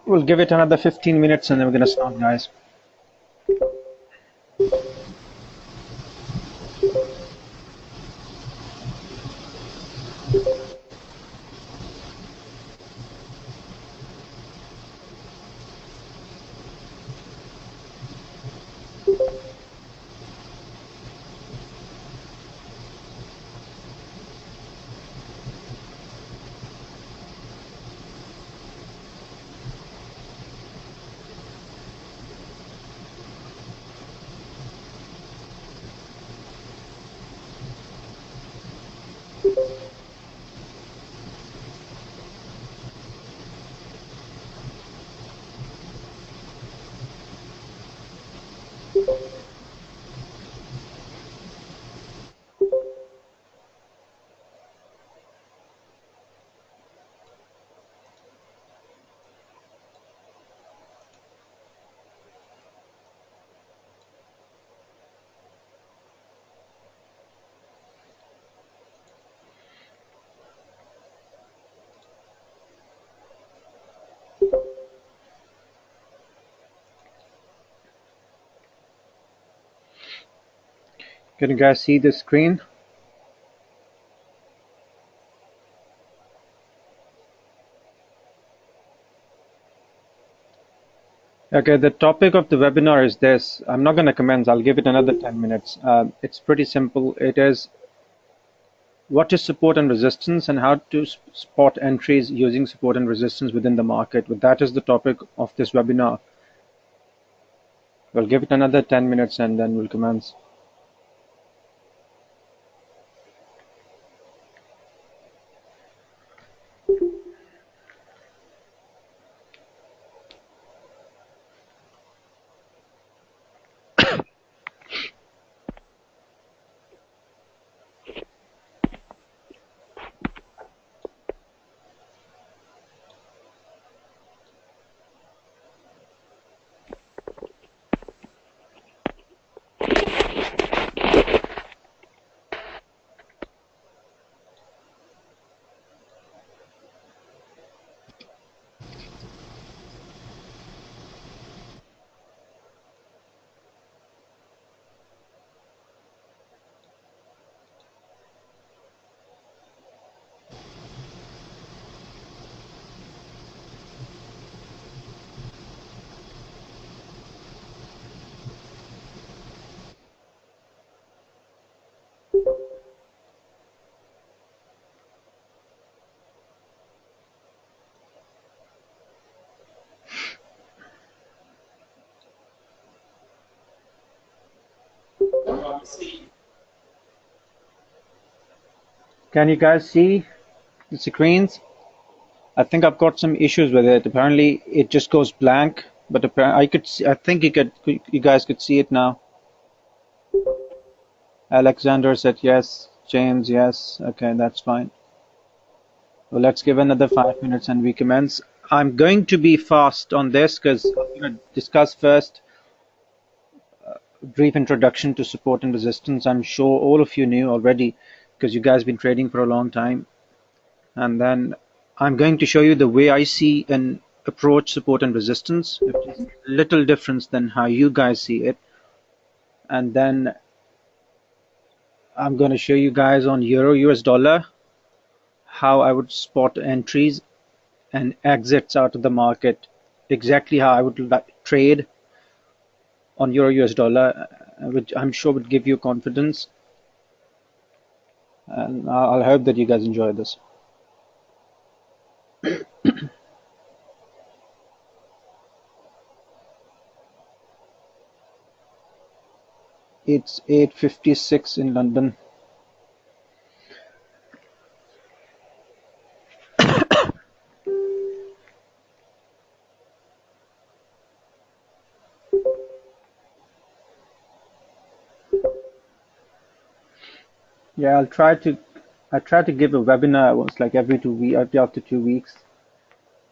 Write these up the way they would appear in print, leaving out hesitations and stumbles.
We'll give it another 15 minutes and then we're going to start, guys. Can you guys see the screen? Okay, the topic of the webinar is this. I'm not going to commence. I'll give it another 10 minutes. It's pretty simple. It is what is support and resistance and how to spot entries using support and resistance within the market. But that is the topic of this webinar. We'll give it another 10 minutes and then we'll commence. Can you guys see the screens? I think I've got some issues with it. Apparently, it just goes blank. But I could see, I think you guys could see it now. Alexander said yes. James, yes. Okay, that's fine. Well, let's give another 5 minutes and we commence. I'm going to be fast on this because I'm going to discuss first a brief introduction to support and resistance. I'm sure all of you knew already because you guys have been trading for a long time. And then I'm going to show you the way I see and approach support and resistance, which is a little different than how you guys see it. And then I'm going to show you guys on Euro US dollar how I would spot entries and exits out of the market, exactly how I would trade on Euro US dollar, which I'm sure would give you confidence. And I'll hope that you guys enjoy this. It's 8:56 in London. Yeah, I try to give a webinar once, like every 2 weeks, after 2 weeks.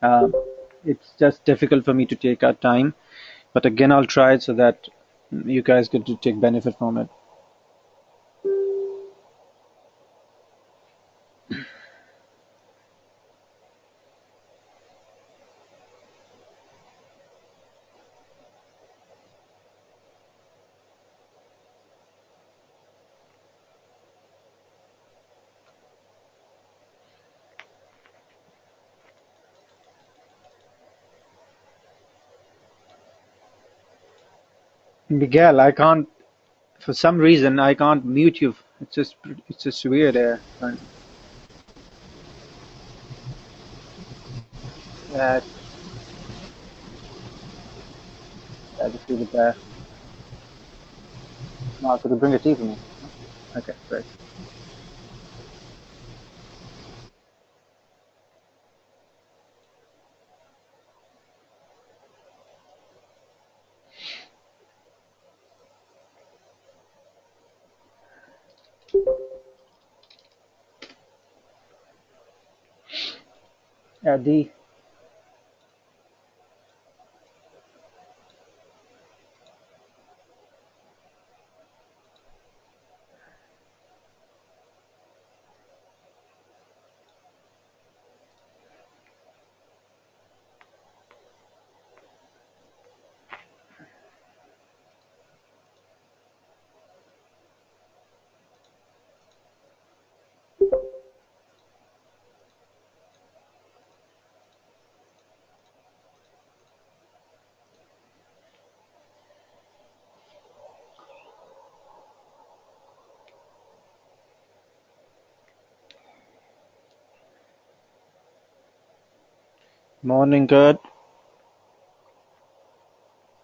Um, it's just difficult for me to take out time, but again, I'll try it so that you guys get to take benefit from it. Miguel, I can't, for some reason, I can't mute you. It's just weird. Uh, I just leave it there. No, could you bring a tea for me? Okay, great. D. Morning, good.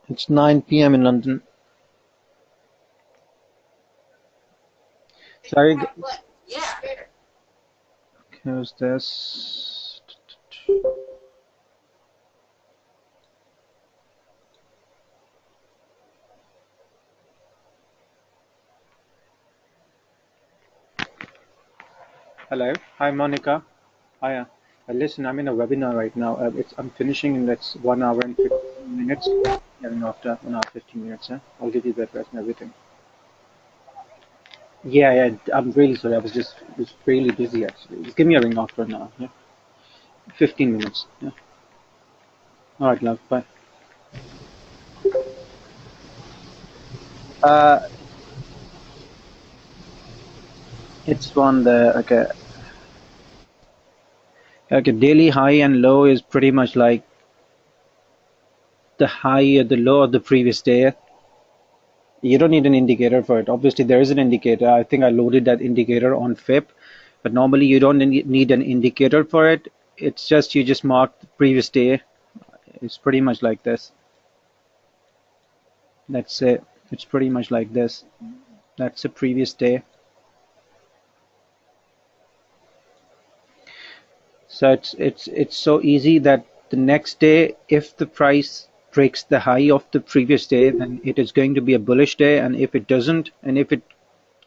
It's 9 p.m. in London. Sorry, who's this? Hello. Hi, Monica. Hiya. Listen, I'm in a webinar right now. I'm finishing in that's 1 hour and 15 minutes. And after 1 hour 15 minutes, huh? I'll give you the address and everything. Yeah, yeah. I'm really sorry. I was really busy actually. Just give me a ring after now. Yeah. 15 minutes. Yeah. All right, love. Bye. Uh, it's one the okay. Okay, daily high and low is pretty much like the high or the low of the previous day. You don't need an indicator for it. Obviously, there is an indicator. I think I loaded that indicator on FIP, but normally you don't need an indicator for it. It's just you just mark the previous day. It's pretty much like this. That's it. It's pretty much like this. That's the previous day. So it's so easy that the next day, if the price breaks the high of the previous day, then it is going to be a bullish day. And if it doesn't, and if it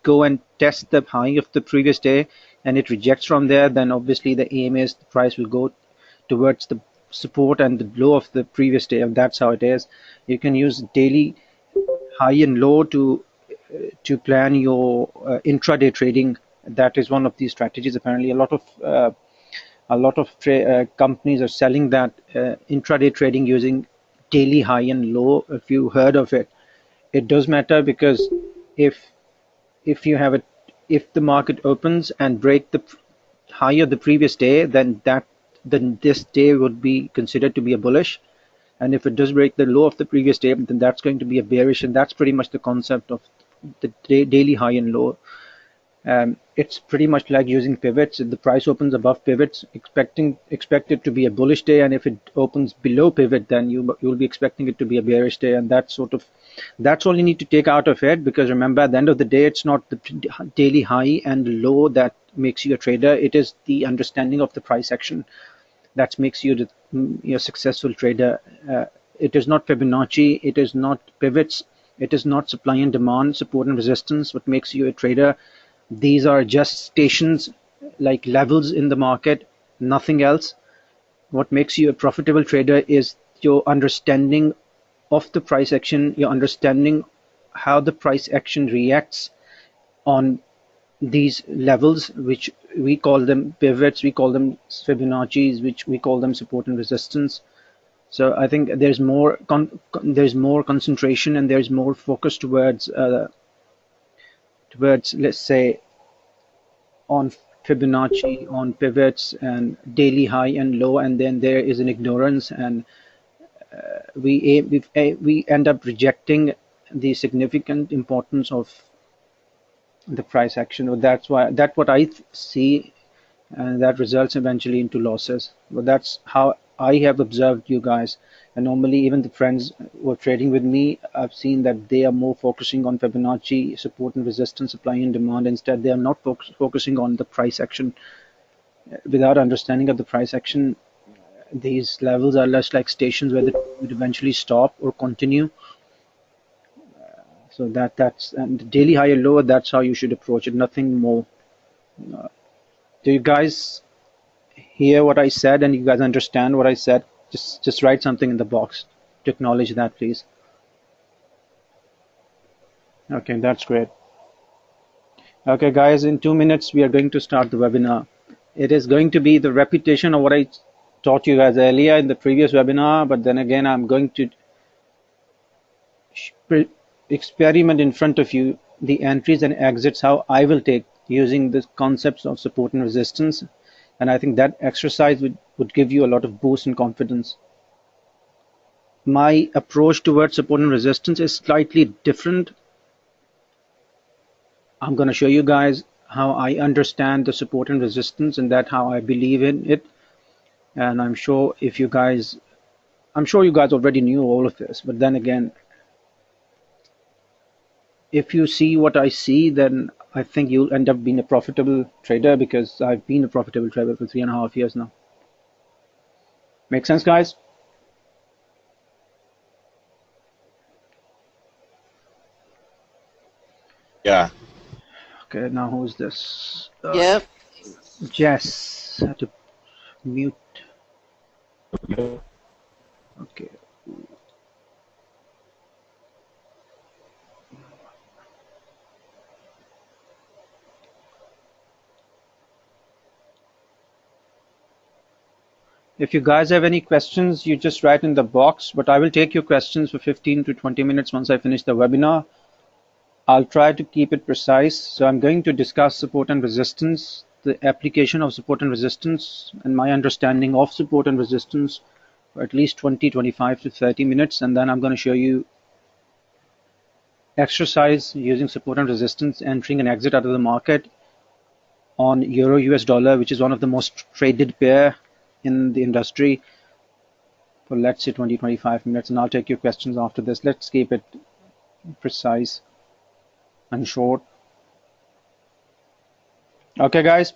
go and test the high of the previous day and it rejects from there, then obviously the aim is the price will go towards the support and the low of the previous day, and that's how it is. You can use daily high and low to plan your intraday trading. That is one of these strategies. Apparently, a lot of companies are selling that intraday trading using daily high and low. If you heard of it, it does matter because if if you have a if the market opens and break the high of the previous day, then this day would be considered to be a bullish. And if it does break the low of the previous day, then that's going to be a bearish. And that's pretty much the concept of the daily high and low. It's pretty much like using pivots. If the price opens above pivots, expect it to be a bullish day, and if it opens below pivot, then you'll be expecting it to be a bearish day, and that's sort of That's all you need to take out of it, because remember, at the end of the day, it's not the daily high and low that makes you a trader. It is the understanding of the price action that makes you a successful trader. It is not Fibonacci, it is not pivots, it is not supply and demand, support and resistance, what makes you a trader. These are just stations, like levels in the market, nothing else. What makes you a profitable trader is your understanding of the price action, your understanding how the price action reacts on these levels, which we call them pivots, we call them Fibonacci's, which we call them support and resistance. So I think there's more concentration and there's more focus towards let's say on Fibonacci, on pivots and daily high and low, and then there is an ignorance, and we end up rejecting the significant importance of the price action. That's what I see, and that results eventually into losses. But that's how I have observed you guys. And normally, even the friends who are trading with me, I've seen that they are more focusing on Fibonacci, support and resistance, supply and demand. Instead, they are not focusing on the price action. Without understanding of the price action, these levels are less like stations where they would eventually stop or continue. So that's and the daily high or low. That's how you should approach it. Nothing more. Do you guys hear what I said, and you guys understand what I said? Just write something in the box to acknowledge that, please. Okay, that's great. Okay, guys, in 2 minutes we are going to start the webinar. It is going to be the repetition of what I taught you guys earlier in the previous webinar, but then again I'm going to experiment in front of you the entries and exits, how I will take using the concepts of support and resistance. And I think that exercise would give you a lot of boost and confidence. My approach towards support and resistance is slightly different. I'm going to show you guys how I understand the support and resistance, and that how I believe in it. And I'm sure you guys already knew all of this, but then again, if you see what I see, then I think you'll end up being a profitable trader, because I've been a profitable trader for 3.5 years now. Make sense, guys? Yeah. Okay, now who's this? Yep. Jess. I have to mute. Okay. If you guys have any questions, you just write in the box, but I will take your questions for 15 to 20 minutes once I finish the webinar. I'll try to keep it precise. So I'm going to discuss support and resistance, the application of support and resistance, and my understanding of support and resistance for at least 20, 25 to 30 minutes. And then I'm going to show you exercise using support and resistance, entering and exit out of the market on Euro US dollar, which is one of the most traded pair in the industry, for let's say 20, 25 minutes. And I'll take your questions after this. Let's keep it precise and short. Okay, guys.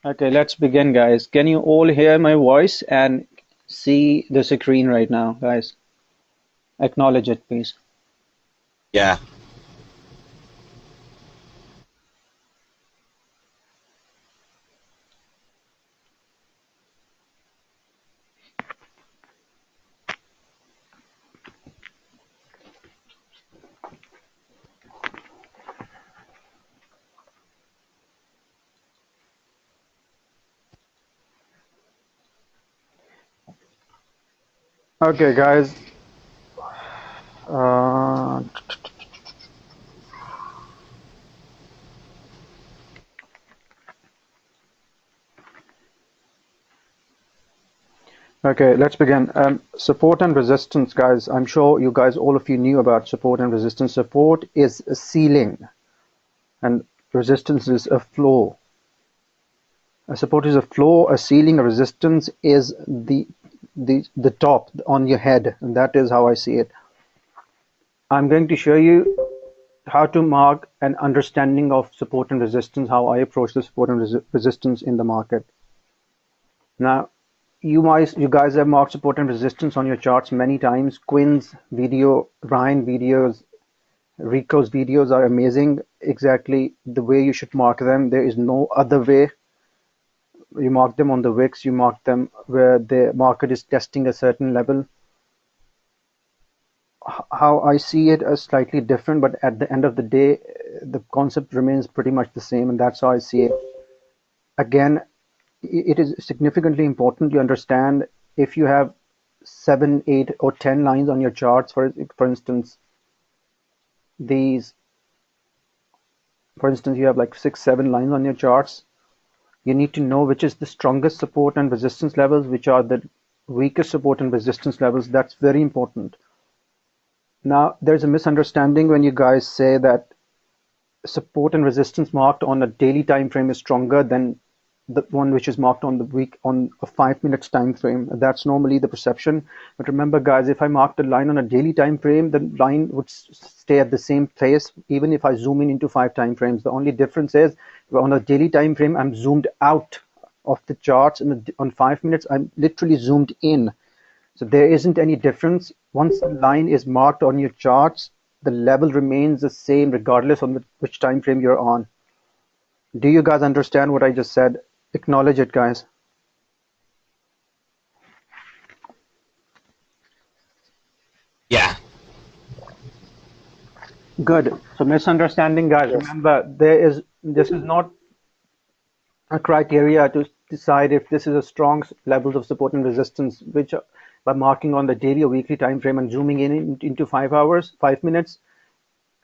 Okay, let's begin, guys. Can you all hear my voice and see the screen right now, guys? Acknowledge it, please. Yeah. Okay, guys. Uh, Okay, let's begin. Support and resistance, guys. I'm sure you guys, all of you knew about support and resistance. Support is a ceiling and resistance is a floor. A support is a floor, a ceiling, a resistance is the top on your head, and that is how I see it. I'm going to show you how to mark an understanding of support and resistance, how I approach the support and resistance in the market. Now, you guys have marked support and resistance on your charts many times. Quinn's video, Ryan videos, Rico's videos are amazing. Exactly the way you should mark them. There is no other way. You mark them on the wicks, you mark them where the market is testing a certain level. How I see it is slightly different, but at the end of the day, the concept remains pretty much the same, and that's how I see it. Again, it is significantly important you understand if you have 7, 8, or 10 lines on your charts, for instance, you have like 6, 7 lines on your charts. You need to know which is the strongest support and resistance levels, which are the weakest support and resistance levels. That's very important. Now, there's a misunderstanding when you guys say that support and resistance marked on a daily time frame is stronger than the one which is marked on a 5 minutes time frame. That's normally the perception. But remember, guys, if I marked a line on a daily time frame, the line would stay at the same place even if I zoom in into 5 time frames. The only difference is on a daily time frame, I'm zoomed out of the charts, and on 5 minutes, I'm literally zoomed in. So there isn't any difference. Once the line is marked on your charts, the level remains the same regardless of which time frame you're on. Do you guys understand what I just said? Acknowledge it, guys. Yeah. Good. So misunderstanding, guys. Yes. Remember, this is not a criteria to decide if this is a strong levels of support and resistance, which by marking on the daily or weekly time frame and zooming in into 5 minutes,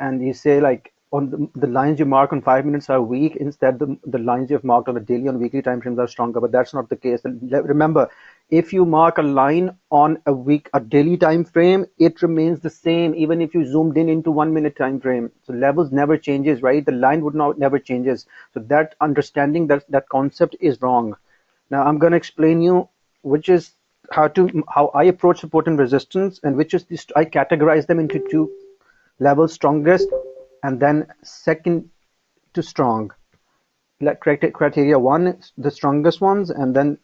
and you say like on the lines you mark on 5 minutes are weak, instead the lines you've marked on the daily and weekly time frames are stronger, but that's not the case. Remember, if you mark a line on a daily time frame, it remains the same even if you zoomed in into 1 minute time frame. So levels never changes, right? The line would not never changes. So that understanding, that concept is wrong. Now I'm going to explain you which is how I approach support and resistance, and which is this. I categorize them into two levels: strongest and then second to strong. Criteria one, the strongest ones, and then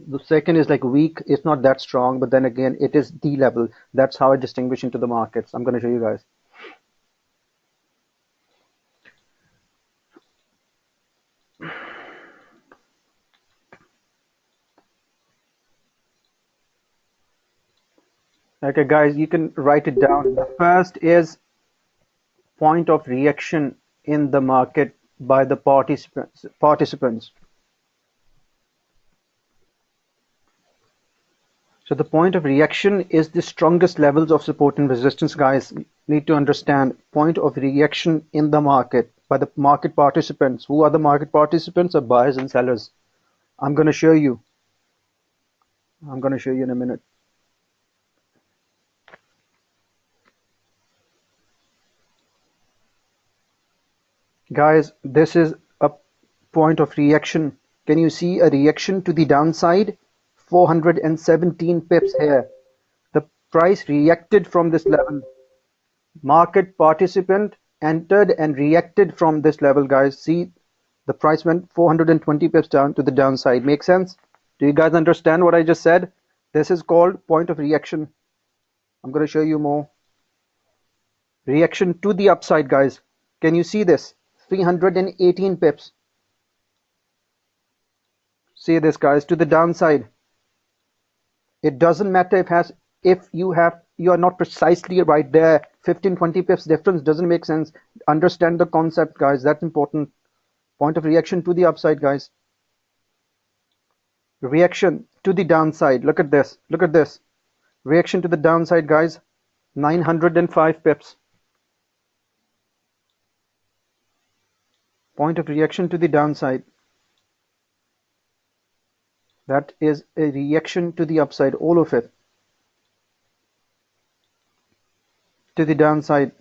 the second is like weak. It's not that strong, but then again, it is the level. That's how I distinguish into the markets. I'm going to show you guys. Okay, guys, you can write it down. The first is point of reaction in the market by the participants. So the point of reaction is the strongest levels of support and resistance, guys. You need to understand point of reaction in the market by the market participants. Who are the market participants? Are buyers and sellers. I'm going to show you. I'm going to show you in a minute. Guys, this is a point of reaction. Can you see a reaction to the downside? 417 pips here. The price reacted from this level. Market participant entered and reacted from this level, guys. See, the price went 420 pips down to the downside. Make sense? Do you guys understand what I just said? This is called point of reaction. I'm going to show you more. Reaction to the upside, guys. Can you see this? 318 pips. See this, guys, to the downside. It doesn't matter if you are not precisely right there. 15-20 pips difference doesn't make sense. Understand the concept, guys. That's important. Point of reaction to the upside, guys. Reaction to the downside. Look at this. Look at this. Reaction to the downside, guys. 905 pips. Point of reaction to the downside. That is a reaction to the upside, all of it. To the downside.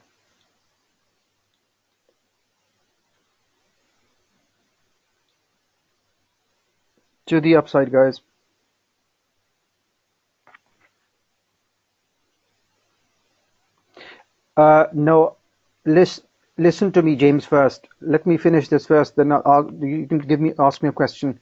To the upside, guys. No, listen to me, James, first. Let me finish this first, then you can ask me a question.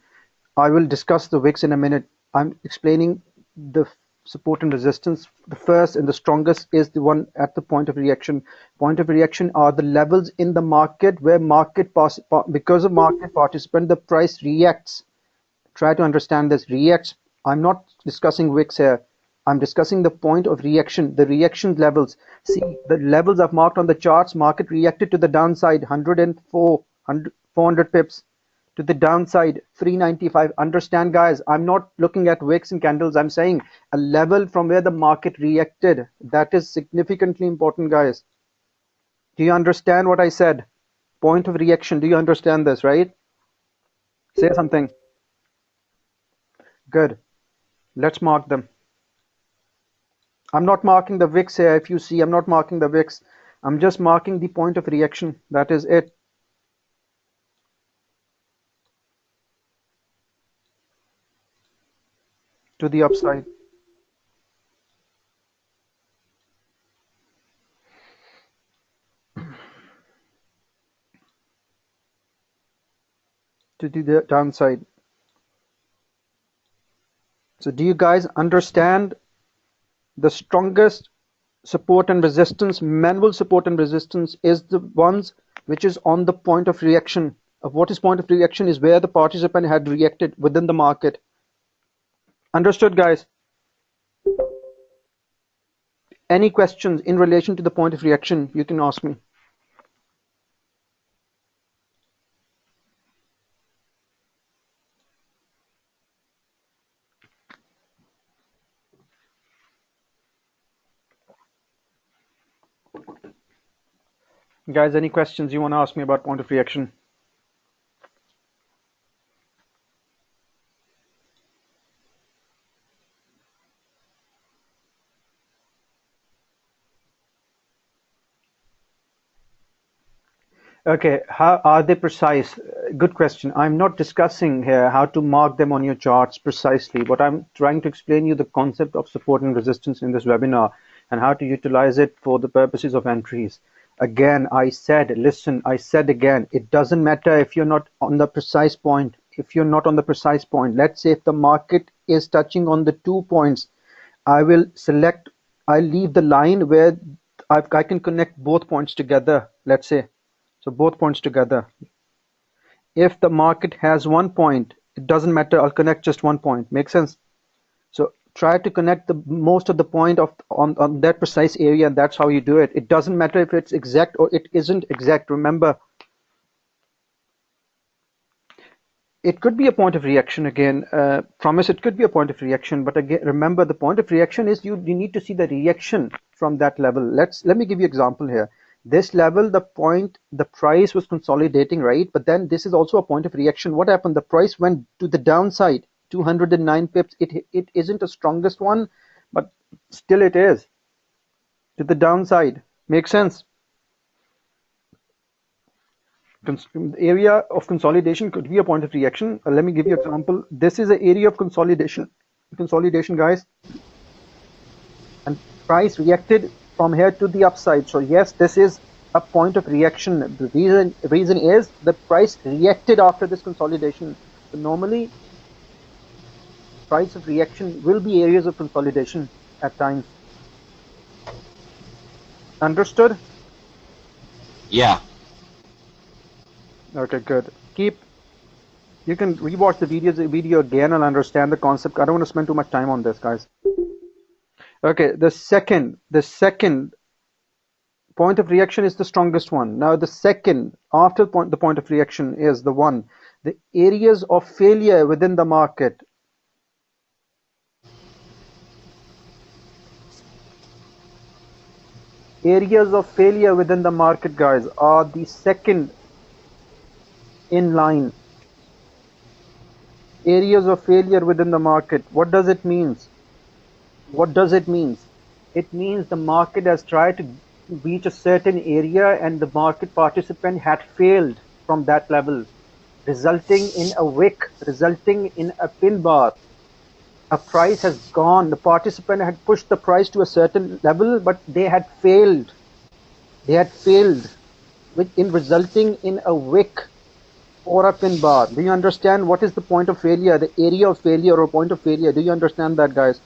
I will discuss the wicks in a minute. I'm explaining the support and resistance. The first and the strongest is the one at the point of reaction. Point of reaction are the levels in the market where because of market participant, the price reacts. Try to understand this. Reacts. I'm not discussing wicks here. I'm discussing the point of reaction, the reaction levels. See, the levels I've marked on the charts, market reacted to the downside, 104, 400 pips. To the downside, 395. Understand, guys, I'm not looking at wicks and candles. I'm saying a level from where the market reacted. That is significantly important, guys. Do you understand what I said? Point of reaction. Do you understand this, right? Say something. Good. Let's mark them. I'm not marking the wicks here. If you see, I'm not marking the wicks. I'm just marking the point of reaction. That is it. To the upside. To the downside. So do you guys understand the strongest support and resistance, manual support and resistance is the ones which is on the point of reaction. What is point of reaction is where the participant had reacted within the market. Understood, guys? Any questions in relation to the point of reaction, you can ask me. Guys, any questions you want to ask me about point of reaction? Okay, how are they precise? Good question. I'm not discussing here how to mark them on your charts precisely, but I'm trying to explain you the concept of support and resistance in this webinar and how to utilize it for the purposes of entries. Again, I said, listen, I said again, it doesn't matter if you're not on the precise point. If you're not on the precise point, let's say if the market is touching on the 2 points, I will select, I'll leave the line where I can connect both points together, let's say. So both points together. If the market has 1 point, it doesn't matter, I'll connect just 1 point. Make sense? So try to connect the most of the point on that precise area, and that's how you do it. It doesn't matter if it's exact or it isn't exact. Remember, it could be a point of reaction again. Promise it could be a point of reaction, but again, remember the point of reaction is you need to see the reaction from that level. Let me give you an example here. This level, the price was consolidating, right? But then this is also a point of reaction. What happened? The price went to the downside, 209 pips. It isn't the strongest one, but still it is to the downside. Makes sense? Area of consolidation could be a point of reaction. Let me give you an example. This is an area of consolidation, guys, and price reacted from here to the upside. So yes, this is a point of reaction. The reason is the price reacted after this consolidation. So normally, price of reaction will be areas of consolidation at times. Understood? Yeah. Okay, good. You can rewatch the video again and understand the concept. I don't want to spend too much time on this, guys. Okay, the second point of reaction is the strongest one. Now the second, after the point of reaction is the one, the areas of failure within the market. Areas of failure within the market, guys, are the second in line. areas of failure within the market. What does it mean? What does it mean? It means the market has tried to reach a certain area and the market participant had failed from that level, resulting in a wick, resulting in a pin bar. A price has gone, the participant had pushed the price to a certain level, but they had failed. They had failed, resulting in a wick or a pin bar. Do you understand what is the point of failure, the area of failure or point of failure? Do you understand that, guys?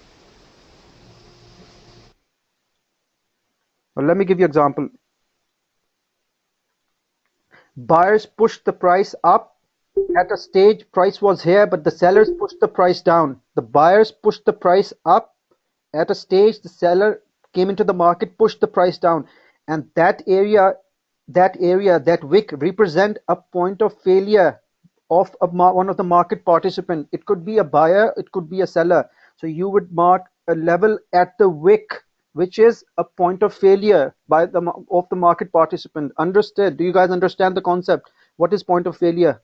Well, let me give you an example. Buyers pushed the price up. At a stage, price was here, but the sellers pushed the price down. The buyers pushed the price up. At a stage, the seller came into the market, pushed the price down. And that wick represent a point of failure of one of the market participant. It could be a buyer, it could be a seller. So you would mark a level at the wick, which is a point of failure of the market participant. Understood? Do you guys understand the concept? What is point of failure?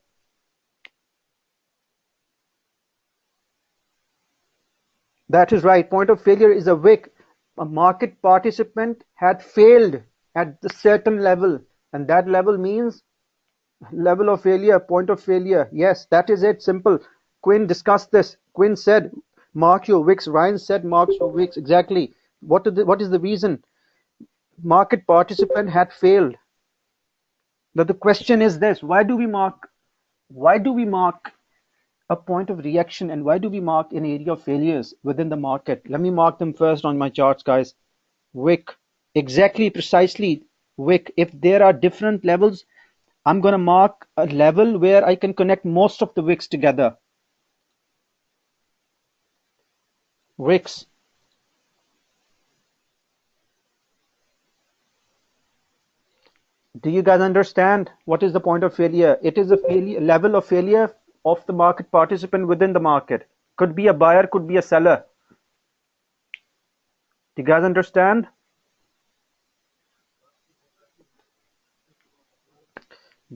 That is right. Point of failure is a wick. A market participant had failed at the certain level, and that level means level of failure, point of failure. Yes, that is it. Simple. Quinn discussed this. Quinn said, mark your wicks. Ryan said, mark your wicks. Exactly. What is the reason? Market participant had failed. Now the question is this: why do we mark a point of reaction, and why do we mark an area of failures within the market? Let me mark them first on my charts, guys. Wick. Exactly, precisely. Wick. If there are different levels, I'm going to mark a level where I can connect most of the wicks together. Wicks. Do you guys understand what is the point of failure? It is a level of failure of the market participant within the market. Could be a buyer, could be a seller. Do you guys understand?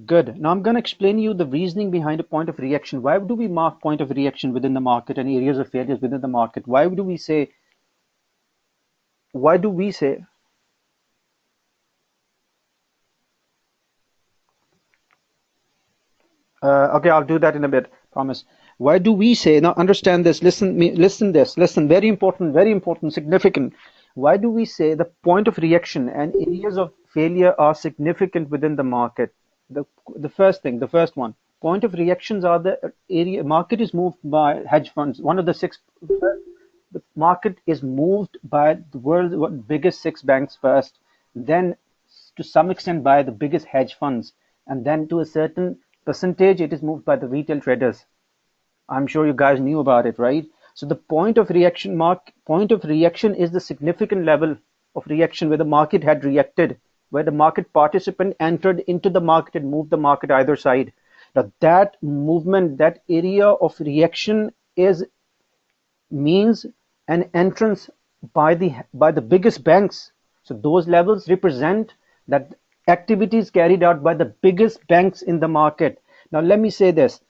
Good. Now I'm going to explain you the reasoning behind a point of reaction. Why do we mark point of reaction within the market and areas of failures within the market? Why do we say okay, I'll do that in a bit, promise. Why do we say, now understand this, listen, very important, significant. Why do we say the point of reaction and areas of failure are significant within the market? The first one, point of reactions are the area, market is moved by hedge funds. The market is moved by the world's biggest 6 banks first, then to some extent by the biggest hedge funds, and then to a certain percentage it is moved by the retail traders. I'm sure you guys knew about it, right? So the point of reaction is the significant level of reaction where the market had reacted, where the market participant entered into the market and moved the market either side. Now that movement, that area of reaction means an entrance by the biggest banks. So those levels represent that activities carried out by the biggest banks in the market. Now let me say this: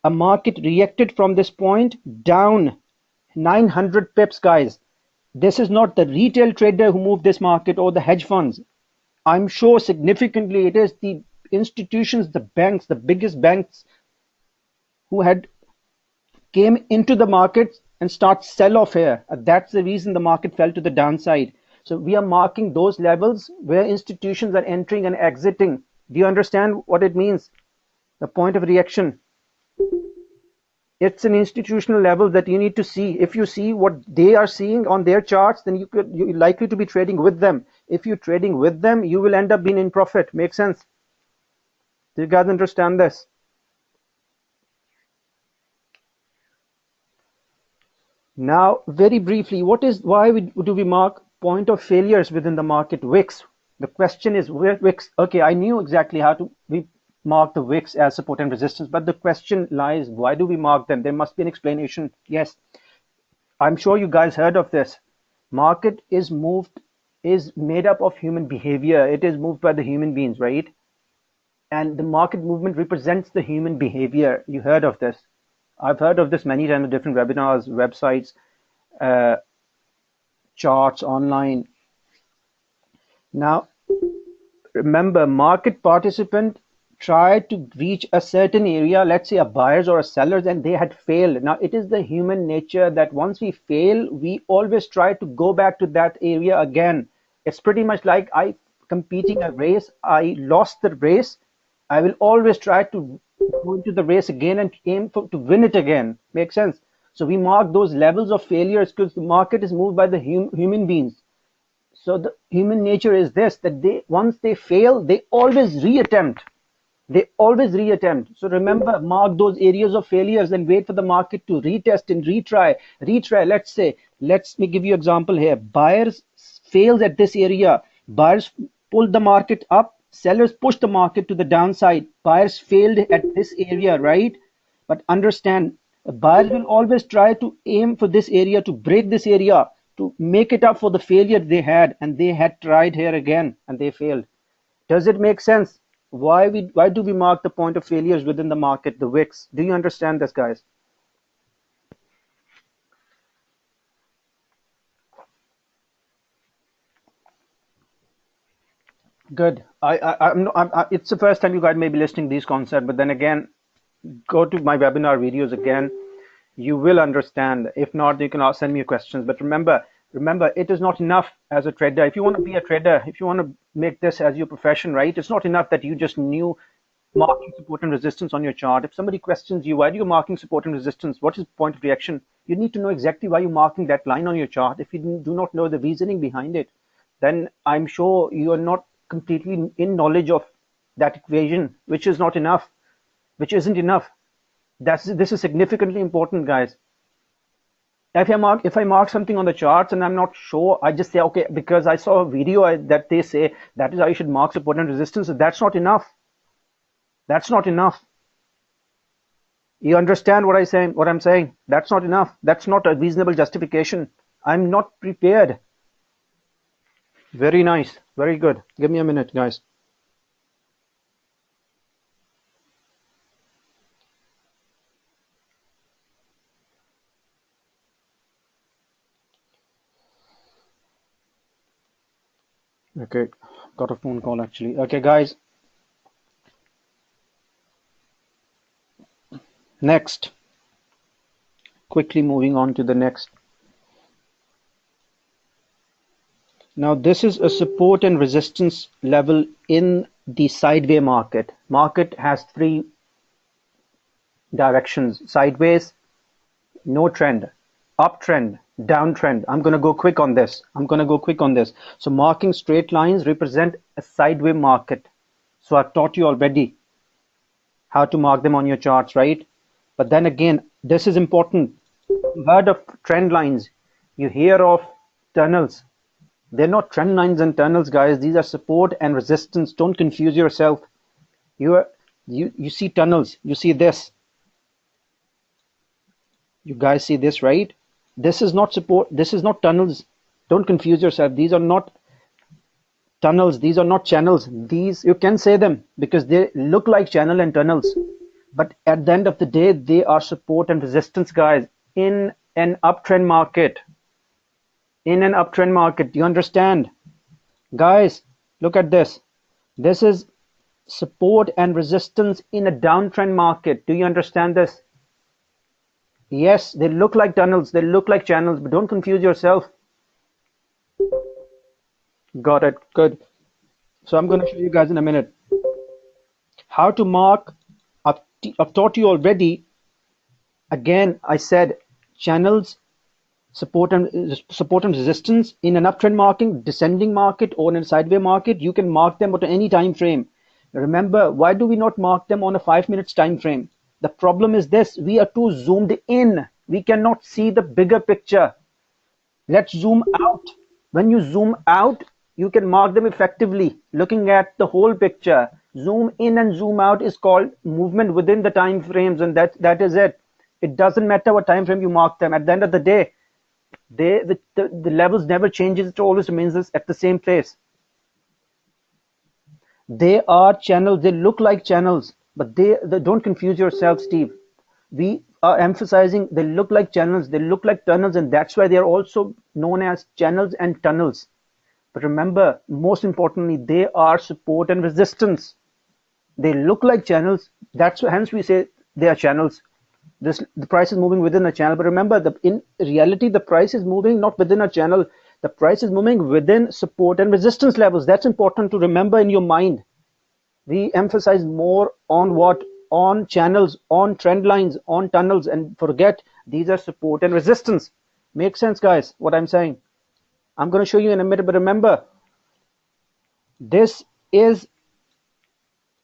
a market reacted from this point down 900 pips, guys. This is not the retail trader who moved this market or the hedge funds. I'm sure significantly it is the institutions, the banks, the biggest banks who had came into the market and start sell off here. That's the reason the market fell to the downside. So we are marking those levels where institutions are entering and exiting. Do you understand what it means? The point of reaction. It's an institutional level that you need to see. If you see what they are seeing on their charts, then you're likely to be trading with them. If you're trading with them, you will end up being in profit. Make sense? Do you guys understand this? Now, very briefly, why do we mark point of failures within the market? Wicks. The question is where wicks. Okay, I knew exactly how we mark the wicks as support and resistance, but the question lies, why do we mark them? There must be an explanation. Yes, I'm sure you guys heard of this. Market is made up of human behavior. It is moved by the human beings, right? And the market movement represents the human behavior. You heard of this. I've heard of this many times, different webinars, websites, charts online. Now, remember, market participant tried to reach a certain area, let's say a buyers or a sellers, and they had failed. Now, it is the human nature that once we fail, we always try to go back to that area again. It's pretty much like I competing a race. I lost the race. I will always try to go into the race again and aim to win it again. Makes sense? So we mark those levels of failures because the market is moved by the human beings. So the human nature is this, that they once they fail, they always reattempt. They always reattempt. So remember, mark those areas of failures and wait for the market to retest and retry. Let's say, let me give you an example here. Buyers fails at this area. Buyers pulled the market up. Sellers pushed the market to the downside. Buyers failed at this area, right? But understand, buyers will always try to aim for this area, to break this area, to make it up for the failure they had, and they had tried here again and they failed. Does it make sense? Why do we mark the point of failures within the market, the wicks? Do you understand this, guys? Good. It's the first time you guys may be listening to these concepts, but then again, go to my webinar videos again. You will understand. If not, you can send me questions. But remember, it is not enough as a trader. If you want to be a trader, if you want to make this as your profession, right? It's not enough that you just knew marking support and resistance on your chart. If somebody questions you, why do you marking support and resistance? What is the point of reaction? You need to know exactly why you're marking that line on your chart. If you do not know the reasoning behind it, then I'm sure you are not completely in knowledge of that equation, which is not enough, which isn't enough. This is significantly important, guys. If I mark something on the charts and I'm not sure, I just say, okay, because I saw a video that they say that is how you should mark support and resistance. So that's not enough. That's not enough. You understand what I'm saying? That's not enough. That's not a reasonable justification. I'm not prepared. Very nice. Very good. Give me a minute, guys. Okay, got a phone call actually. Okay, guys. Next. Quickly moving on to the next. Now this is a support and resistance level in the sideways market. Market has three directions: sideways, no trend, uptrend, downtrend. I'm going to go quick on this. So marking straight lines represent a sideways market. So I've taught you already how to mark them on your charts, right? But then again, this is important. You've heard of trend lines. You hear of tunnels. They're not trend lines and tunnels, guys. These are support and resistance. Don't confuse yourself. You see tunnels. You see this. You guys see this, right? This is not support. This is not tunnels. Don't confuse yourself. These are not tunnels. These are not channels. These, you can say them because they look like channel and tunnels. But at the end of the day, they are support and resistance, guys, in an uptrend market. In an uptrend market. Do you understand? Guys, look at this. This is support and resistance in a downtrend market. Do you understand this? Yes, they look like tunnels, they look like channels, but don't confuse yourself. Got it. Good. So I'm going to show you guys in a minute how to mark. I've taught you already. Again, I said channels, support and resistance in an uptrend market, descending market, or in a sideways market. You can mark them at any time frame. Remember, why do we not mark them on a 5 minutes time frame? The problem is this: we are too zoomed in. We cannot see the bigger picture. Let's zoom out. When you zoom out, you can mark them effectively, looking at the whole picture. Zoom in and zoom out is called movement within the time frames, and that is it. It doesn't matter what time frame you mark them. At the end of the day, the levels never changes. It always remains at the same place. They are channels. They look like channels, but they don't confuse yourself, Steve. are emphasizing they look like channels, they look like tunnels, and that's why they are also known as channels and tunnels. But remember, most importantly, they are support and resistance. They look like channels. That's hence we say they are channels. The price is moving within a channel. But remember, in reality, the price is moving not within a channel. The price is moving within support and resistance levels. That's important to remember in your mind. We emphasize more on what? On channels, on trend lines, on tunnels, and forget these are support and resistance. Make sense, guys, what I'm saying? I'm going to show you in a minute, but remember, this is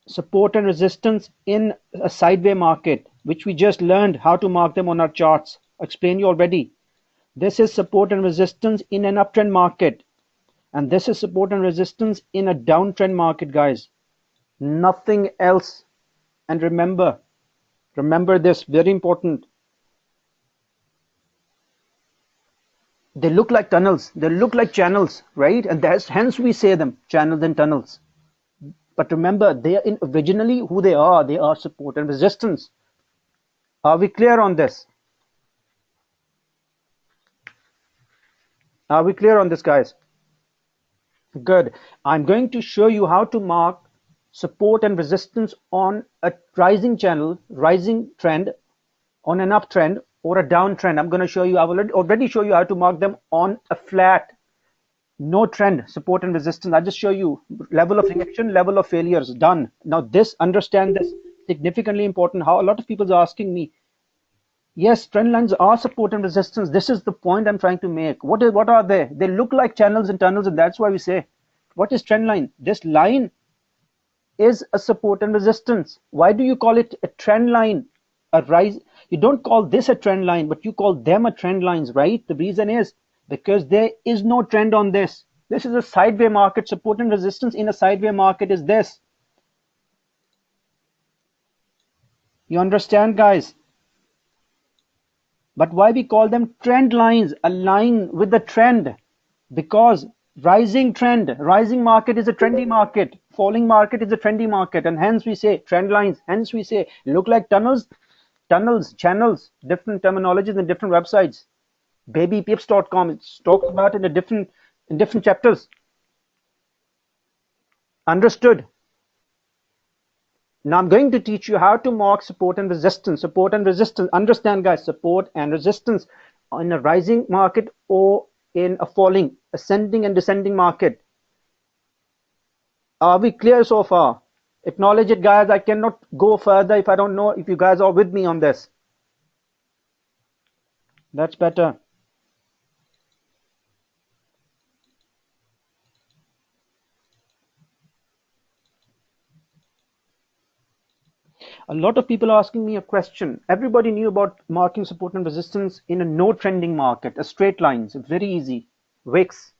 support and resistance in a sideways market, which we just learned how to mark them on our charts. Explain you already. This is support and resistance in an uptrend market, and this is support and resistance in a downtrend market, guys. Nothing else. And remember this, very important. They look like tunnels, they look like channels, right? And that's hence we say them channels and tunnels. But remember, they are originally who they are support and resistance. Are we clear on this? Are we clear on this, guys? Good. I'm going to show you how to mark support and resistance on a rising channel, rising trend, on an uptrend or a downtrend. I'm going to show you, I've already show you how to mark them on a flat, no trend, support and resistance. I'll just show you level of reaction, level of failures, done. Now this, understand this, significantly important. How a lot of people are asking me, yes, trend lines are support and resistance. This is the point I'm trying to make. What are they? They look like channels and tunnels, and that's why we say, what is trend line? This line is a support and resistance. Why do you call it a trend line? A rise. You don't call this a trend line, but you call them a trend lines, right? The reason is because there is no trend on this. This is a sideways market. Support and resistance in a sideways market is this. You understand, guys? But why we call them trend lines? A line with the trend, because rising trend, rising market is a trendy market, falling market is a trendy market, and hence we say trend lines. Hence we say look like tunnels, channels, different terminologies in different websites. Babypips.com, it's talked about in different chapters. Understood? Now I'm going to teach you how to mark support and resistance. Support and resistance. Understand, guys, support and resistance in a rising market or in a falling, ascending and descending market. Are we clear so far? Acknowledge it, guys. I cannot go further if I don't know if you guys are with me on this. That's better. A lot of people are asking me a question. Everybody knew about marking support and resistance in a no trending market, a straight lines, very easy. Wicks,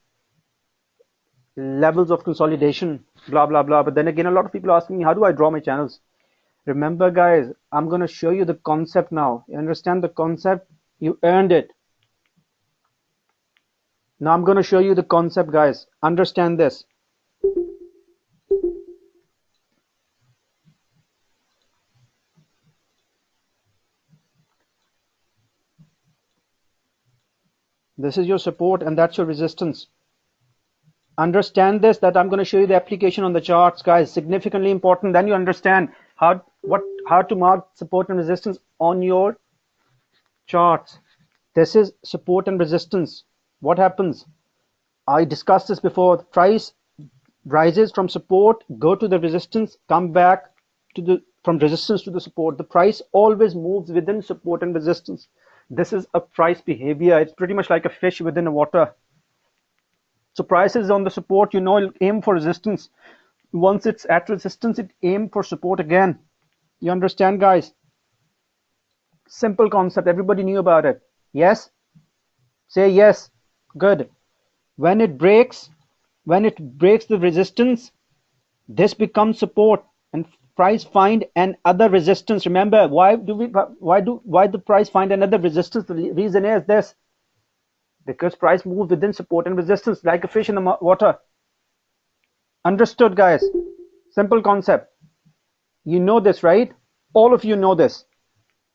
levels of consolidation, blah, blah, blah. But then again, a lot of people are asking me, how do I draw my channels? Remember, guys, I'm going to show you the concept now. You understand the concept? You earned it. Now I'm going to show you the concept, guys. Understand this. This is your support and that's your resistance. Understand this, that I'm going to show you the application on the charts, guys. Significantly important. Then you understand how to mark support and resistance on your charts. This is support and resistance. What happens? I discussed this before. The price rises from support, go to the resistance, come back to from resistance to the support. The price always moves within support and resistance. This is a price behavior. It's pretty much like a fish within the water. So price is on the support, it'll aim for resistance. Once it's at resistance, it aim for support again. You understand, guys? Simple concept. Everybody knew about it. Yes? Say yes. Good. When it breaks the resistance, this becomes support and price find another resistance. Remember, why the price find another resistance? The reason is this. Because price moves within support and resistance like a fish in the water. Understood, guys? Simple concept. You know this, right? All of you know this.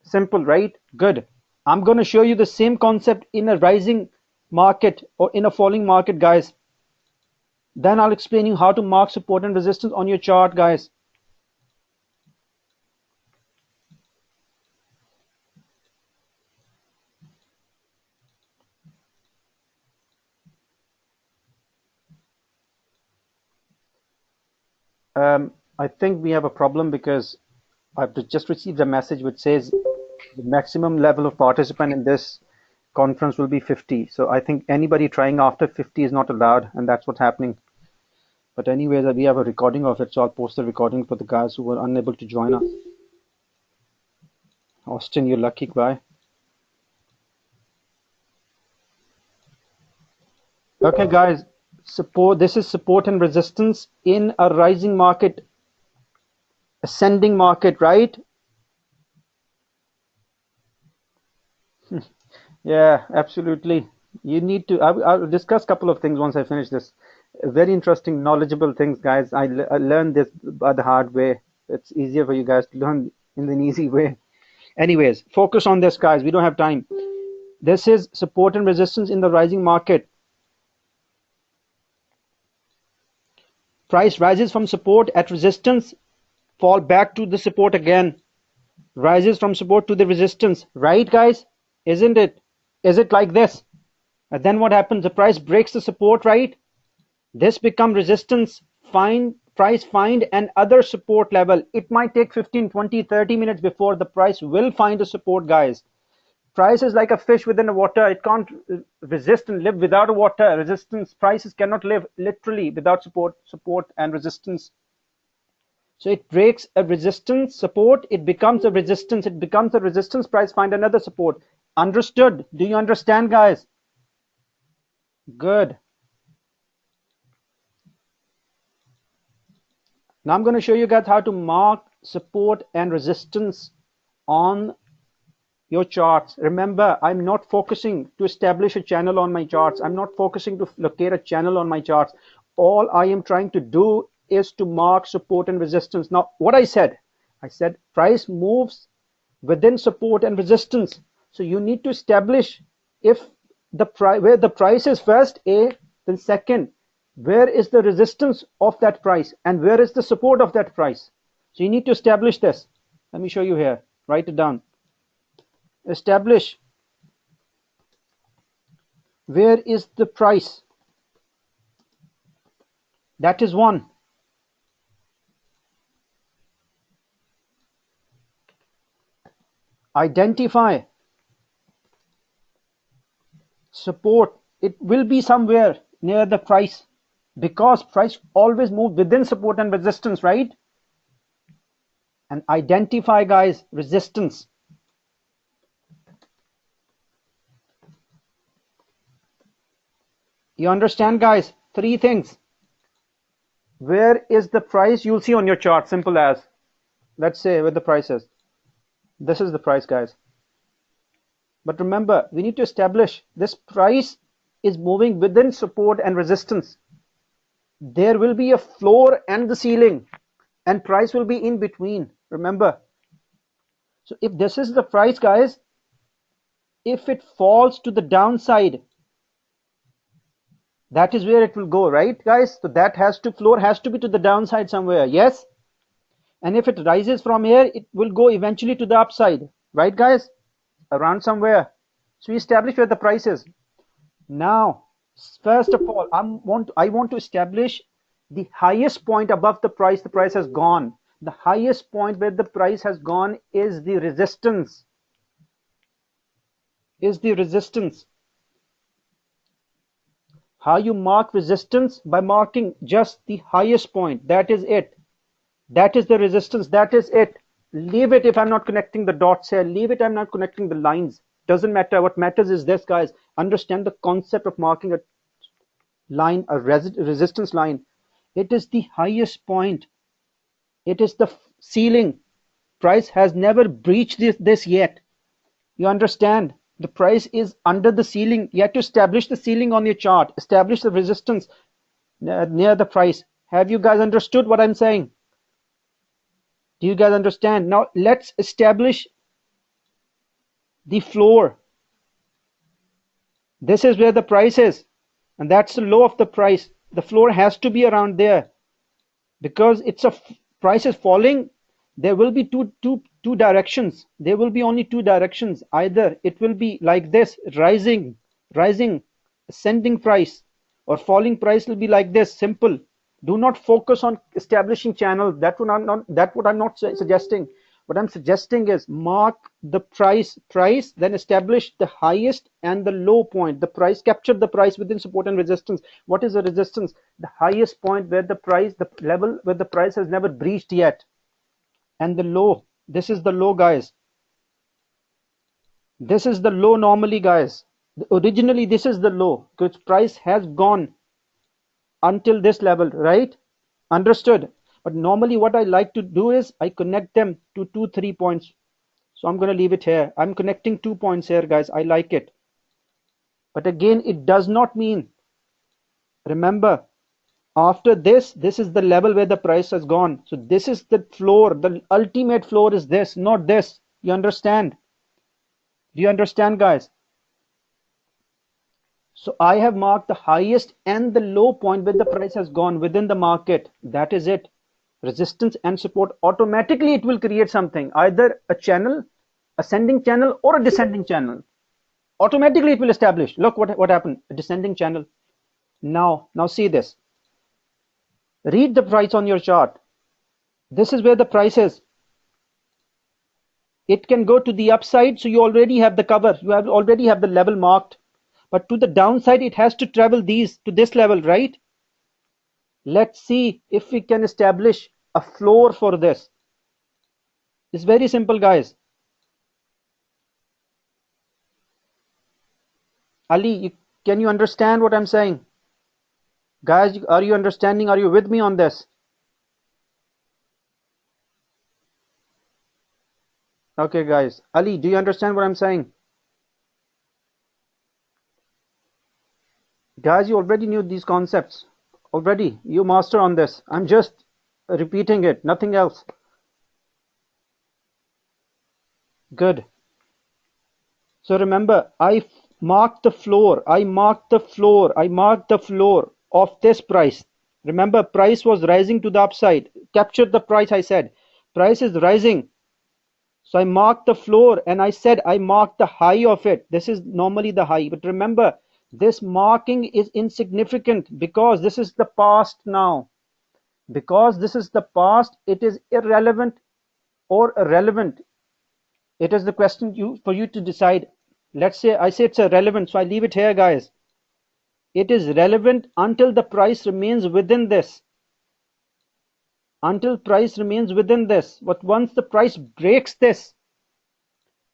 Simple, right? Good. I'm going to show you the same concept in a rising market or in a falling market, guys. Then I'll explain you how to mark support and resistance on your chart, guys. I think we have a problem because I've just received a message which says the maximum level of participant in this conference will be 50. So I think anybody trying after 50 is not allowed, and that's what's happening. But anyways, we have a recording of it, so I'll post the recording for the guys who were unable to join us. Austin, you're lucky guy. Okay, guys, this is support and resistance in a rising market, ascending market, right? Yeah, absolutely. You need to, I'll discuss a couple of things once I finish this. Very interesting, knowledgeable things, guys. I learned this by the hard way. It's easier for you guys to learn in an easy way. Anyways, focus on this, guys. We don't have time. This is support and resistance in the rising market. Price rises from support at resistance, fall back to the support again. Rises from support to the resistance. Right, guys? Isn't it? Is it like this? And then what happens? The price breaks the support, right? This becomes resistance, price find another support level. It might take 15, 20, 30 minutes before the price will find a support, guys. Price is like a fish within the water. It can't resist and live without water. Resistance, prices cannot live literally without support and resistance. So it breaks a resistance, support, it becomes a resistance, price find another support. Understood? Do you understand, guys? Good. Now I'm going to show you guys how to mark support and resistance on your charts. Remember, I'm not focusing to establish a channel on my charts. I'm not focusing to locate a channel on my charts. All I am trying to do is to mark support and resistance. Now, what I said price moves within support and resistance. So you need to establish if where the price is first, A, then second, where is the resistance of that price and where is the support of that price. So you need to establish this. Let me show you here. Write it down. Establish where is the price. That is one. Identify support. It will be somewhere near the price because price always moves within support and resistance, right? And identify, guys, resistance. You understand, guys? Three things. Where is the price? You'll see on your chart, simple as, let's say where the price is. This is the price, guys. But remember, we need to establish this price is moving within support and resistance. There will be a floor and the ceiling, and price will be in between. Remember. So if this is the price, guys, if it falls to the downside, that is where it will go, right, guys? So that floor has to be to the downside somewhere, yes? And if it rises from here, it will go eventually to the upside, right, guys? Around somewhere. So we establish where the price is. Now, first of all, I want to establish the highest point above the price has gone. The highest point where the price has gone is the resistance. How you mark resistance? By marking just the highest point. That is it. That is the resistance. That is it. Leave it if I'm not connecting the dots here. Leave it, I'm not connecting the lines. Doesn't matter. What matters is this, guys. Understand the concept of marking a line, a resistance line. It is the highest point. It is the ceiling. Price has never breached this yet. You understand? The price is under the ceiling. You have to establish the ceiling on your chart. Establish the resistance near the price. Have you guys understood what I'm saying? Do you guys understand? Now let's establish the floor. This is where the price is, and that's the low of the price. The floor has to be around there, because it's a price is falling. There will be two directions. There will be only two directions. Either it will be like this, rising, ascending price, or falling price will be like this, simple. Do not focus on establishing channels. That what I'm not suggesting. What I'm suggesting is mark the price, then establish the highest and the low point. The price, capture the price within support and resistance. What is the resistance? The highest point where the price, the level where the price has never breached yet. And the low, this is the low, guys. This is the low normally, guys. Originally, this is the low, because price has gone until this level, right? Understood? But normally what I like to do is I connect them to 2-3 points. So I'm going to leave it here. I'm connecting 2 points here, guys. I like it. But again, it does not mean, remember, after this is the level where the price has gone. So this is the floor. The ultimate floor is this, not this. You understand? Do you understand, guys? So I have marked the highest and the low point where the price has gone within the market. That is it. Resistance and support. Automatically it will create something, either a channel, ascending channel, or a descending channel. Automatically it will establish. Look what happened. A descending channel. Now see this. Read the price on your chart. This is where the price is. It can go to the upside, so you already have the cover. You already have the level marked. But to the downside, it has to travel to this level, right? Let's see if we can establish a floor for this. It's very simple, guys. Ali, can you understand what I'm saying? Guys, are you understanding? Are you with me on this? Okay, guys. Ali, do you understand what I'm saying? Guys, you already knew these concepts. Already, you master on this. I'm just repeating it, nothing else. Good. So remember, I marked the floor. I marked the floor of this price. Remember, price was rising to the upside. Capture the price, I said. Price is rising. So I marked the floor, and I said I marked the high of it. This is normally the high. But remember, this marking is insignificant because this is the past now. Because this is the past, it is irrelevant or relevant. It is the question for you to decide. Let's say I say it's irrelevant, so I leave it here, guys. It is relevant until the price remains within this. Until price remains within this. But once the price breaks this,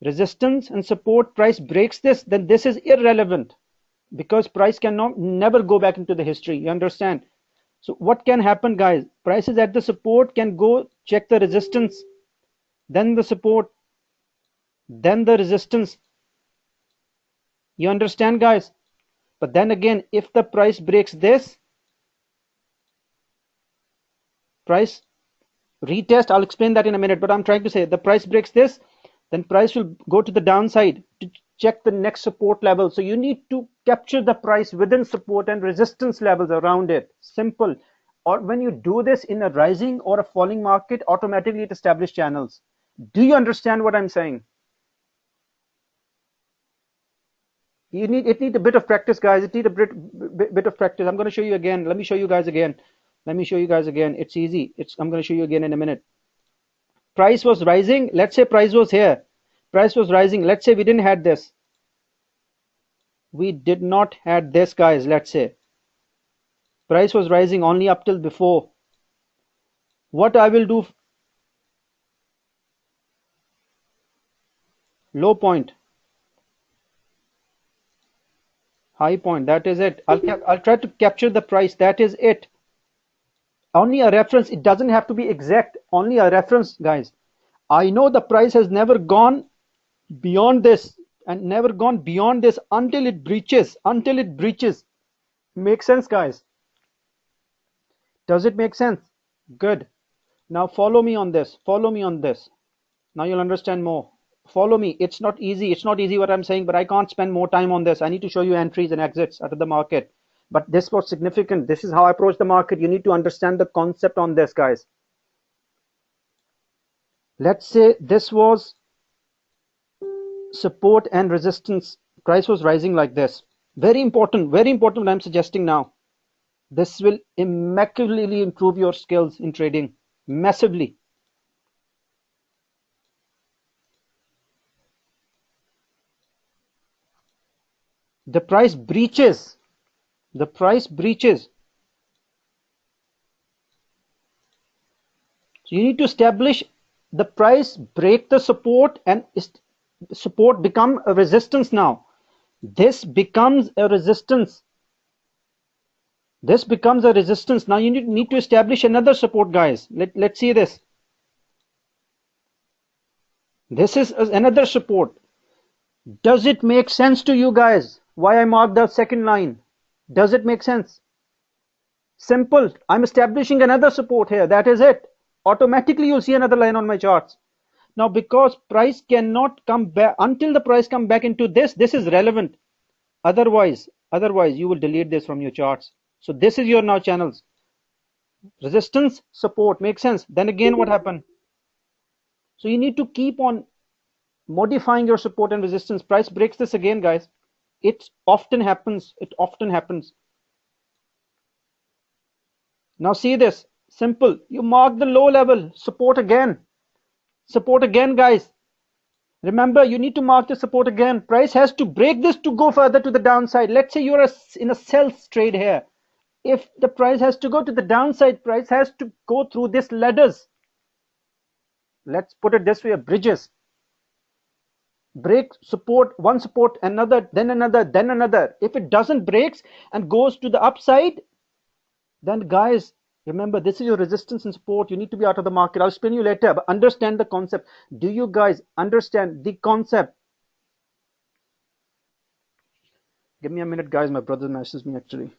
resistance and support, price breaks this, then this is irrelevant, because price cannot never go back into the history. You understand? So what can happen, guys? Prices at the support can go check the resistance, then the support, then the resistance. You understand, guys? But then again, if the price breaks this, price retest, I'll explain that in a minute, but I'm trying to say the price breaks this, then price will go to the downside to check the next support level. So you need to capture the price within support and resistance levels around it. Simple. Or when you do this in a rising or a falling market, automatically it establishes channels. Do you understand what I'm saying? It need a bit of practice, guys. It need a bit of practice. I'm going to show you again. Let me show you guys again. It's easy. I'm going to show you again in a minute. Price was rising. Let's say price was here. Price was rising. Let's say we didn't had this. We did not had this, guys. Let's say price was rising only up till before. What I will do, low point, high point, that is it. I'll try to capture the price. That is it. Only a reference. It doesn't have to be exact. Only a reference, guys. I know the price has never gone beyond this and never gone beyond this until it breaches. Makes sense, guys? Does it make sense? Good. Now follow me on this. Now you'll understand more. follow me. It's not easy. It's not easy what I'm saying, but I can't spend more time on this. I need to show you entries and exits out of the market. But this was significant. This is how I approach the market. You need to understand the concept on this, guys. Let's say this was support and resistance. Price was rising like this. Very important what I'm suggesting now. This will immaculately improve your skills in trading massively. The price breaches. The price breaches. So you need to establish the price, break the support, and support become a resistance now. This becomes a resistance. This becomes a resistance. Now you need to establish another support, guys. Let's see this. This is another support. Does it make sense to you guys why I marked the second line? Does it make sense? Simple. I'm establishing another support here. That is it. Automatically you'll see another line on my charts. Now because price cannot come back until the price come back into this is relevant. Otherwise you will delete this from your charts. So this is your now channels. Resistance, support, makes sense. Then again what happened? So you need to keep on modifying your support and resistance. Price breaks this again, guys. It often happens. Now see this. Simple. You mark the low level. Support again. Support again, guys. Remember, you need to mark the support again. Price has to break this to go further to the downside. Let's say you're in a sell trade here. If the price has to go to the downside, price has to go through this ladders. Let's put it this way, bridges. Break support, one support, another, then another, then another. If it doesn't breaks and goes to the upside, then guys, remember, this is your resistance and support. You need to be out of the market. I'll explain you later, but understand the concept. Do you guys understand the concept? Give me a minute, guys. My brother messages me actually.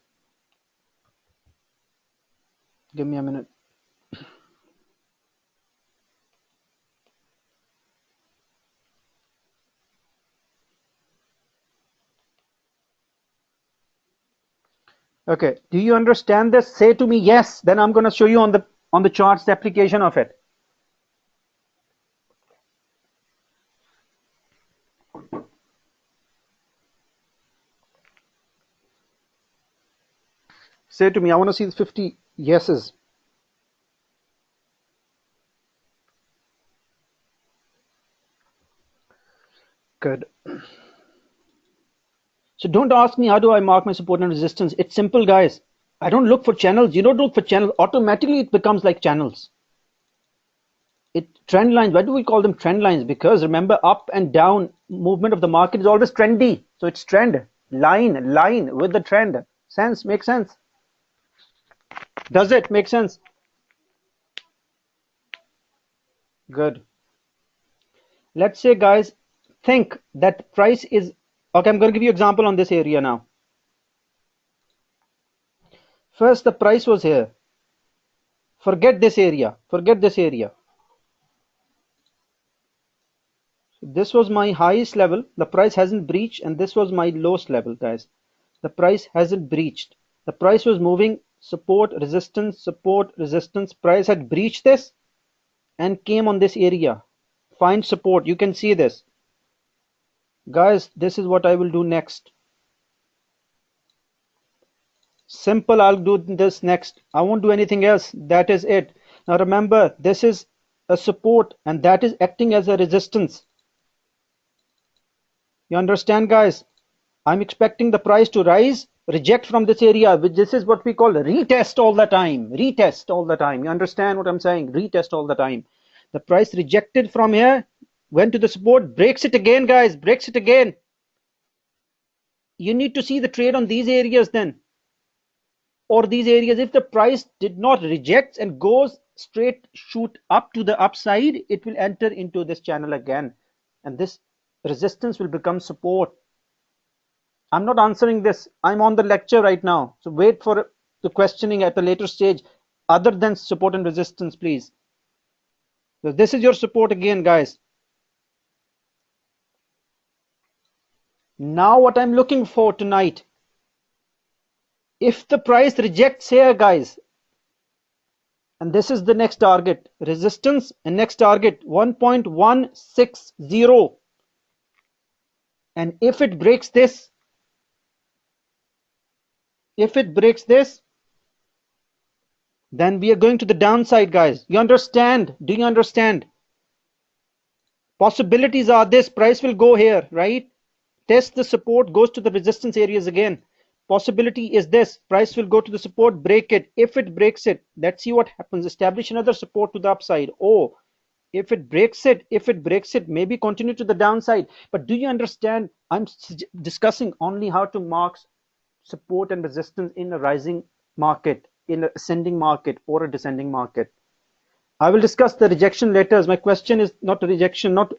Give me a minute. Okay, do you understand this? Say to me yes, then I'm going to show you on the charts the application of it. Say to me, I want to see the 50 yeses. Good. So don't ask me how do I mark my support and resistance. It's simple, guys. I don't look for channels. You don't look for channels. Automatically it becomes like channels. Trend lines. Why do we call them trend lines? Because remember, up and down movement of the market is always trendy. So it's trend. Line with the trend. Sense? Make sense? Does it make sense? Good. Let's say, guys, think that price is okay. I'm going to give you an example on this area now. First, the price was here. Forget this area. This was my highest level. The price hasn't breached, and this was my lowest level, guys. The price hasn't breached. The price was moving support, resistance, support, resistance. Price had breached this and came on this area. Find support. You can see this. Guys, this is what I will do next. Simple, I'll do this next. I won't do anything else. That is it. Now remember, this is a support and that is acting as a resistance. You understand, guys? I'm expecting the price to rise, reject from this area, which this is what we call retest all the time. Retest all the time. You understand what I'm saying? Retest all the time. The price rejected from here, went to the support, breaks it again, guys, breaks it again. You need to see the trade on these areas then. Or these areas, if the price did not reject and goes straight shoot up to the upside, it will enter into this channel again. And this resistance will become support. I'm not answering this. I'm on the lecture right now. So wait for the questioning at a later stage other than support and resistance, please. So this is your support again, guys. Now what I'm looking for tonight, if the price rejects here, guys, and this is the next target, resistance, and next target 1.160, and if it breaks this, then we are going to the downside, guys. You understand? Do you understand? Possibilities are this: price will go here, right? Test the support, goes to the resistance areas again. Possibility is this: price will go to the support, break it. If it breaks it, let's see what happens. Establish another support to the upside. Oh, if it breaks it, maybe continue to the downside. But do you understand? I'm discussing only how to mark support and resistance in a rising market, in an ascending market, or a descending market. I will discuss the rejection later. My question is not a rejection, not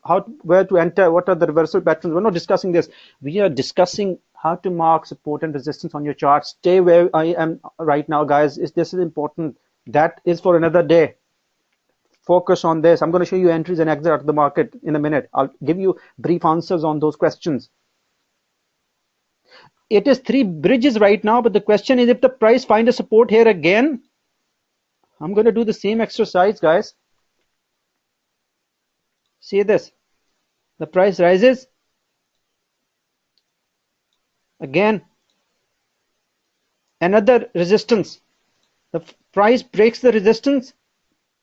where to enter, what are the reversal patterns. We're not discussing this. We are discussing how to mark support and resistance on your chart. Stay where I am right now, guys. This is important. That is for another day. Focus on this. I'm going to show you entries and exits out of the market in a minute. I'll give you brief answers on those questions. It is 3 bridges right now, but the question is, if the price finds a support here again, I'm going to do the same exercise, guys. See this. The price rises. Again. Another resistance. The price breaks the resistance.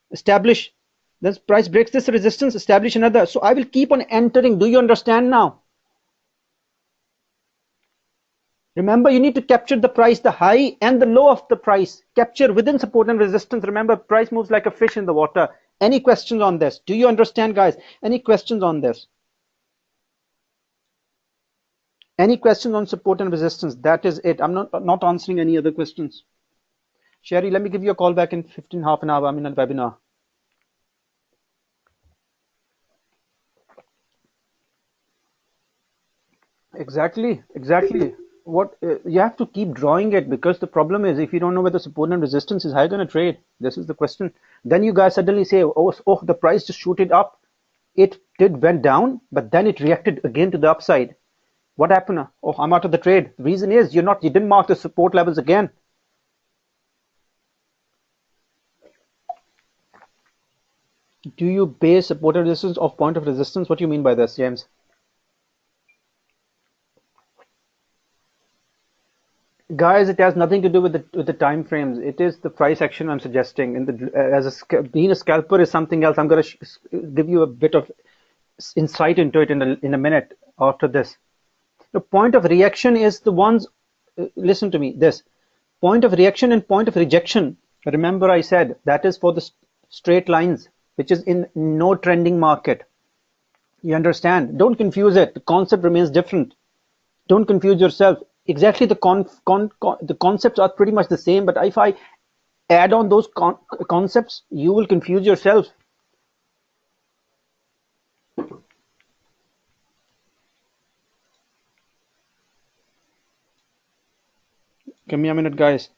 Establish. The price breaks this resistance. Establish another. So I will keep on entering. Do you understand now? Remember, you need to capture the price, the high and the low of the price. Capture within support and resistance. Remember, price moves like a fish in the water. Any questions on this? Do you understand, guys? Any questions on this? Any questions on support and resistance? That is it. I'm not answering any other questions. Sherry, let me give you a call back in 15, half an hour. I'm in a webinar. Exactly. What you have to keep drawing it, because the problem is, if you don't know where the support and resistance is, how are you going to trade? This is the question. Then you guys suddenly say, oh, the price just shooted up. It went down, but then it reacted again to the upside. What happened? Oh, I'm out of the trade. The reason is you didn't mark the support levels again. Do you base support and resistance off point of resistance? What do you mean by this, James? Guys, it has nothing to do with the time frames. It is the price action I'm suggesting. Being a scalper is something else. I'm going to give you a bit of insight into it in a minute after this. The point of reaction is the ones. Listen to me. This point of reaction and point of rejection. Remember, I said that is for the straight lines, which is in no trending market. You understand? Don't confuse it. The concept remains different. Don't confuse yourself. Exactly, the concepts are pretty much the same, but if I add on those concepts, you will confuse yourself. Give me a minute, guys.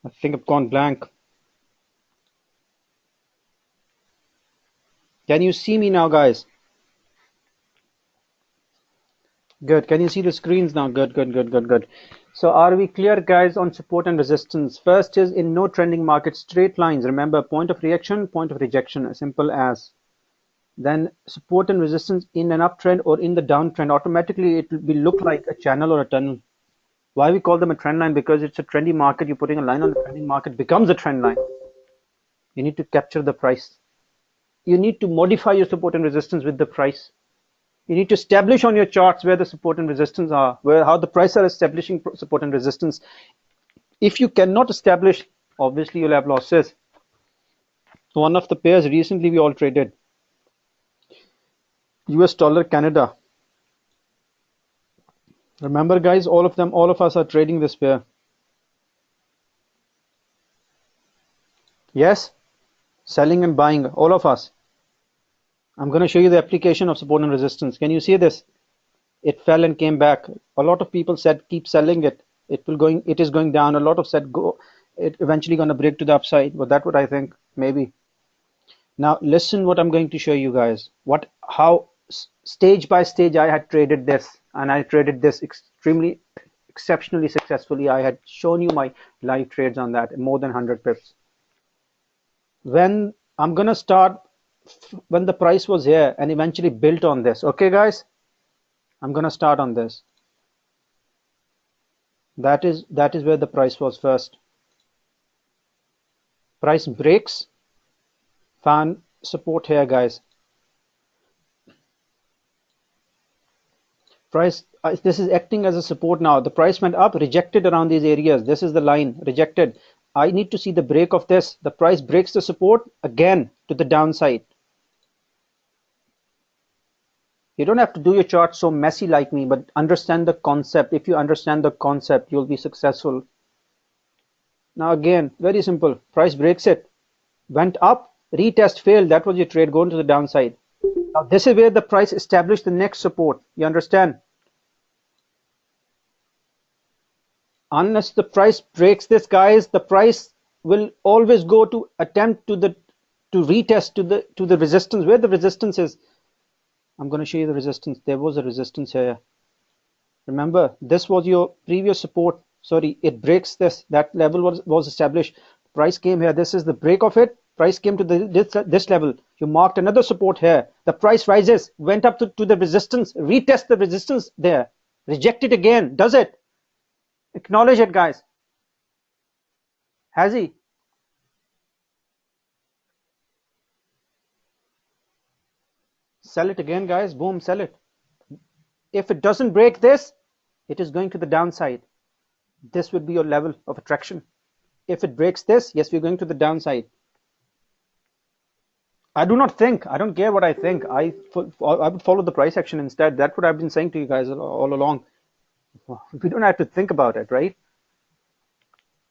I think I've gone blank. Can you see me now, guys? Good. Can you see the screens now? Good. So are we clear, guys, on support and resistance? First is in no trending market, straight lines. Remember, point of reaction, point of rejection, as simple as. Then support and resistance in an uptrend or in the downtrend, automatically it will look like a channel or a tunnel. Why we call them a trend line? Because it's a trendy market. You're putting a line on the trending market, becomes a trend line. You need to capture the price. You need to modify your support and resistance with the price. You need to establish on your charts where the support and resistance are, how the price are establishing support and resistance. If you cannot establish, obviously you'll have losses. One of the pairs recently we all traded, US dollar Canada. Remember, guys, all of us are trading this pair. Yes, selling and buying, all of us. I'm going to show you the application of support and resistance. Can you see this? It fell and came back. A lot of people said keep selling it. It is going down. A lot of said go. It eventually going to break to the upside. But that's what I think. Maybe. Now listen what I'm going to show you guys. How stage by stage I had traded this, and I traded this exceptionally successfully. I had shown you my live trades on that, more than 100 pips. When I'm gonna start when the price was here and eventually built on this. Okay, guys, I'm gonna start on this. That is where the price was first. Price breaks, found support here, guys. Price, this is acting as a support now. The price went up, rejected around these areas. This is the line, rejected. I need to see the break of this. The price breaks the support again to the downside. You don't have to do your chart so messy like me, but understand the concept. If you understand the concept, you'll be successful. Now again, very simple. Price breaks it, went up, retest, failed. That was your trade, going to the downside. Now this is where the price established the next support. You understand? Unless the price breaks this, guys, the price will always go to attempt to retest to the resistance. Where the resistance is, I'm going to show you the resistance. There was a resistance here. Remember, this was your previous support. Sorry, it breaks this. That level was established. Price came here. This is the break of it. Price came to this level. You marked another support here. The price rises, went up to the resistance, retest the resistance there, reject it again. Does it? Acknowledge it, guys. Has he? Sell it again, guys. Boom, sell it. If it doesn't break this, it is going to the downside. This would be your level of attraction. If it breaks this, yes, we're going to the downside. I do not think. I don't care what I think. I would follow the price action instead. That's what I've been saying to you guys all along. We don't have to think about it, right?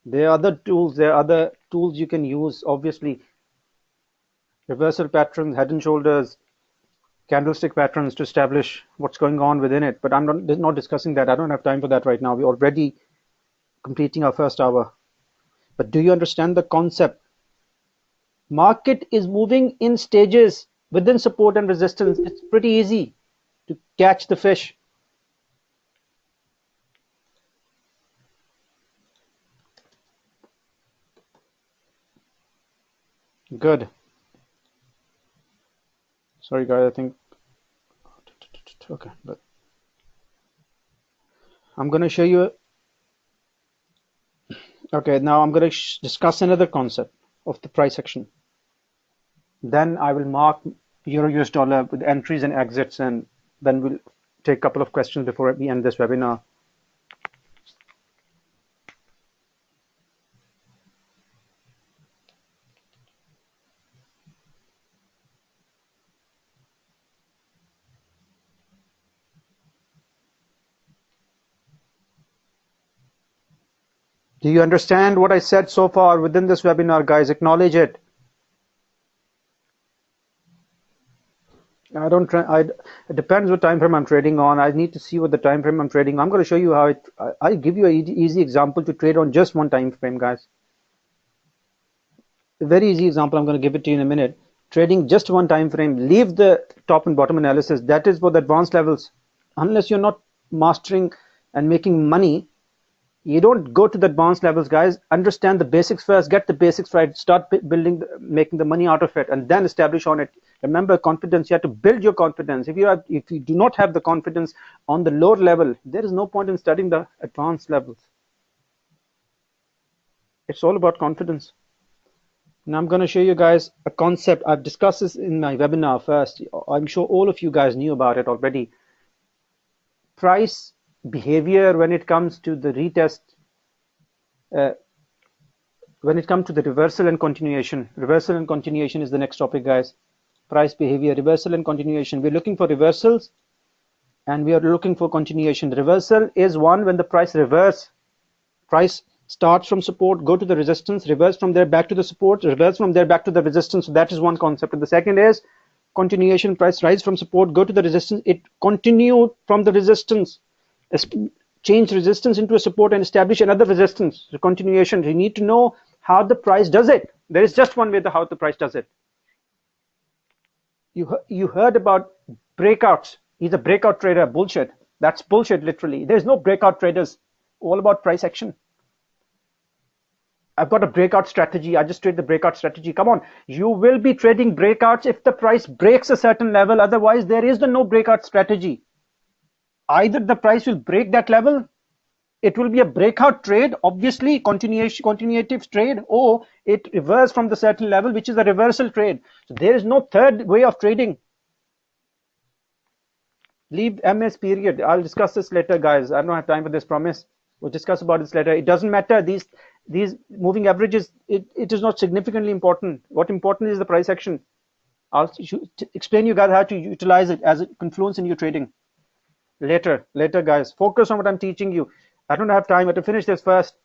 There are other tools. There are other tools you can use. Obviously, reversal patterns, head and shoulders, candlestick patterns to establish what's going on within it. But I'm not discussing that. I don't have time for that right now. We're already completing our first hour. But do you understand the concept? Market is moving in stages within support and resistance. It's pretty easy to catch the fish. Good. Sorry, guys, I think. Okay, but I'm going to show you. Okay, now I'm going to discuss another concept of the price action. Then I will mark Euro US dollar with entries and exits, and then we'll take a couple of questions before we end this webinar. Do you understand what I said so far within this webinar, guys? Acknowledge it. It depends what time frame I'm trading on. I need to see what the time frame I'm trading. I'm going to show you how I'll give you an easy example to trade on just one time frame, guys. A very easy example. I'm going to give it to you in a minute. Trading just one time frame. Leave the top and bottom analysis. That is for the advanced levels. Unless you're not mastering and making money, you don't go to the advanced levels, guys. Understand the basics first. Get the basics right. Start building, making the money out of it, and then establish on it. Remember, confidence. You have to build your confidence. If you do not have the confidence on the lower level, there is no point in studying the advanced levels. It's all about confidence. Now I'm going to show you guys a concept. I've discussed this in my webinar first. I'm sure all of you guys knew about it already. Price behavior when it comes to the retest, when it comes to the reversal and continuation. Reversal and continuation is the next topic, guys. Price behavior, reversal and continuation. We're looking for reversals and we are looking for continuation. Reversal is one when the price reverse. Price starts from support, go to the resistance, reverse from there back to the support, reverse from there back to the resistance. So that is one concept. And the second is continuation, price rise from support, go to the resistance, it continued from the resistance, change resistance into a support and establish another resistance. The continuation, you need to know how the price does it. There is just one way how the price does it. You heard about breakouts. He's a breakout trader. Bullshit. That's bullshit, literally. There's no breakout traders. All about price action. I've got a breakout strategy. I just trade the breakout strategy. Come on. You will be trading breakouts if the price breaks a certain level. Otherwise, there is no breakout strategy. Either the price will break that level, it will be a breakout trade, obviously continuative trade, or it reverses from the certain level, which is a reversal trade. So there is no third way of trading. Leave MS period. I'll discuss this later, guys. I don't have time for this, promise. We'll discuss about this later. It doesn't matter. These moving averages, it is not significantly important. What important is the price action. I'll explain you guys how to utilize it as a confluence in your trading. Later, guys. Focus on what I'm teaching you. I don't have time. I have to finish this first.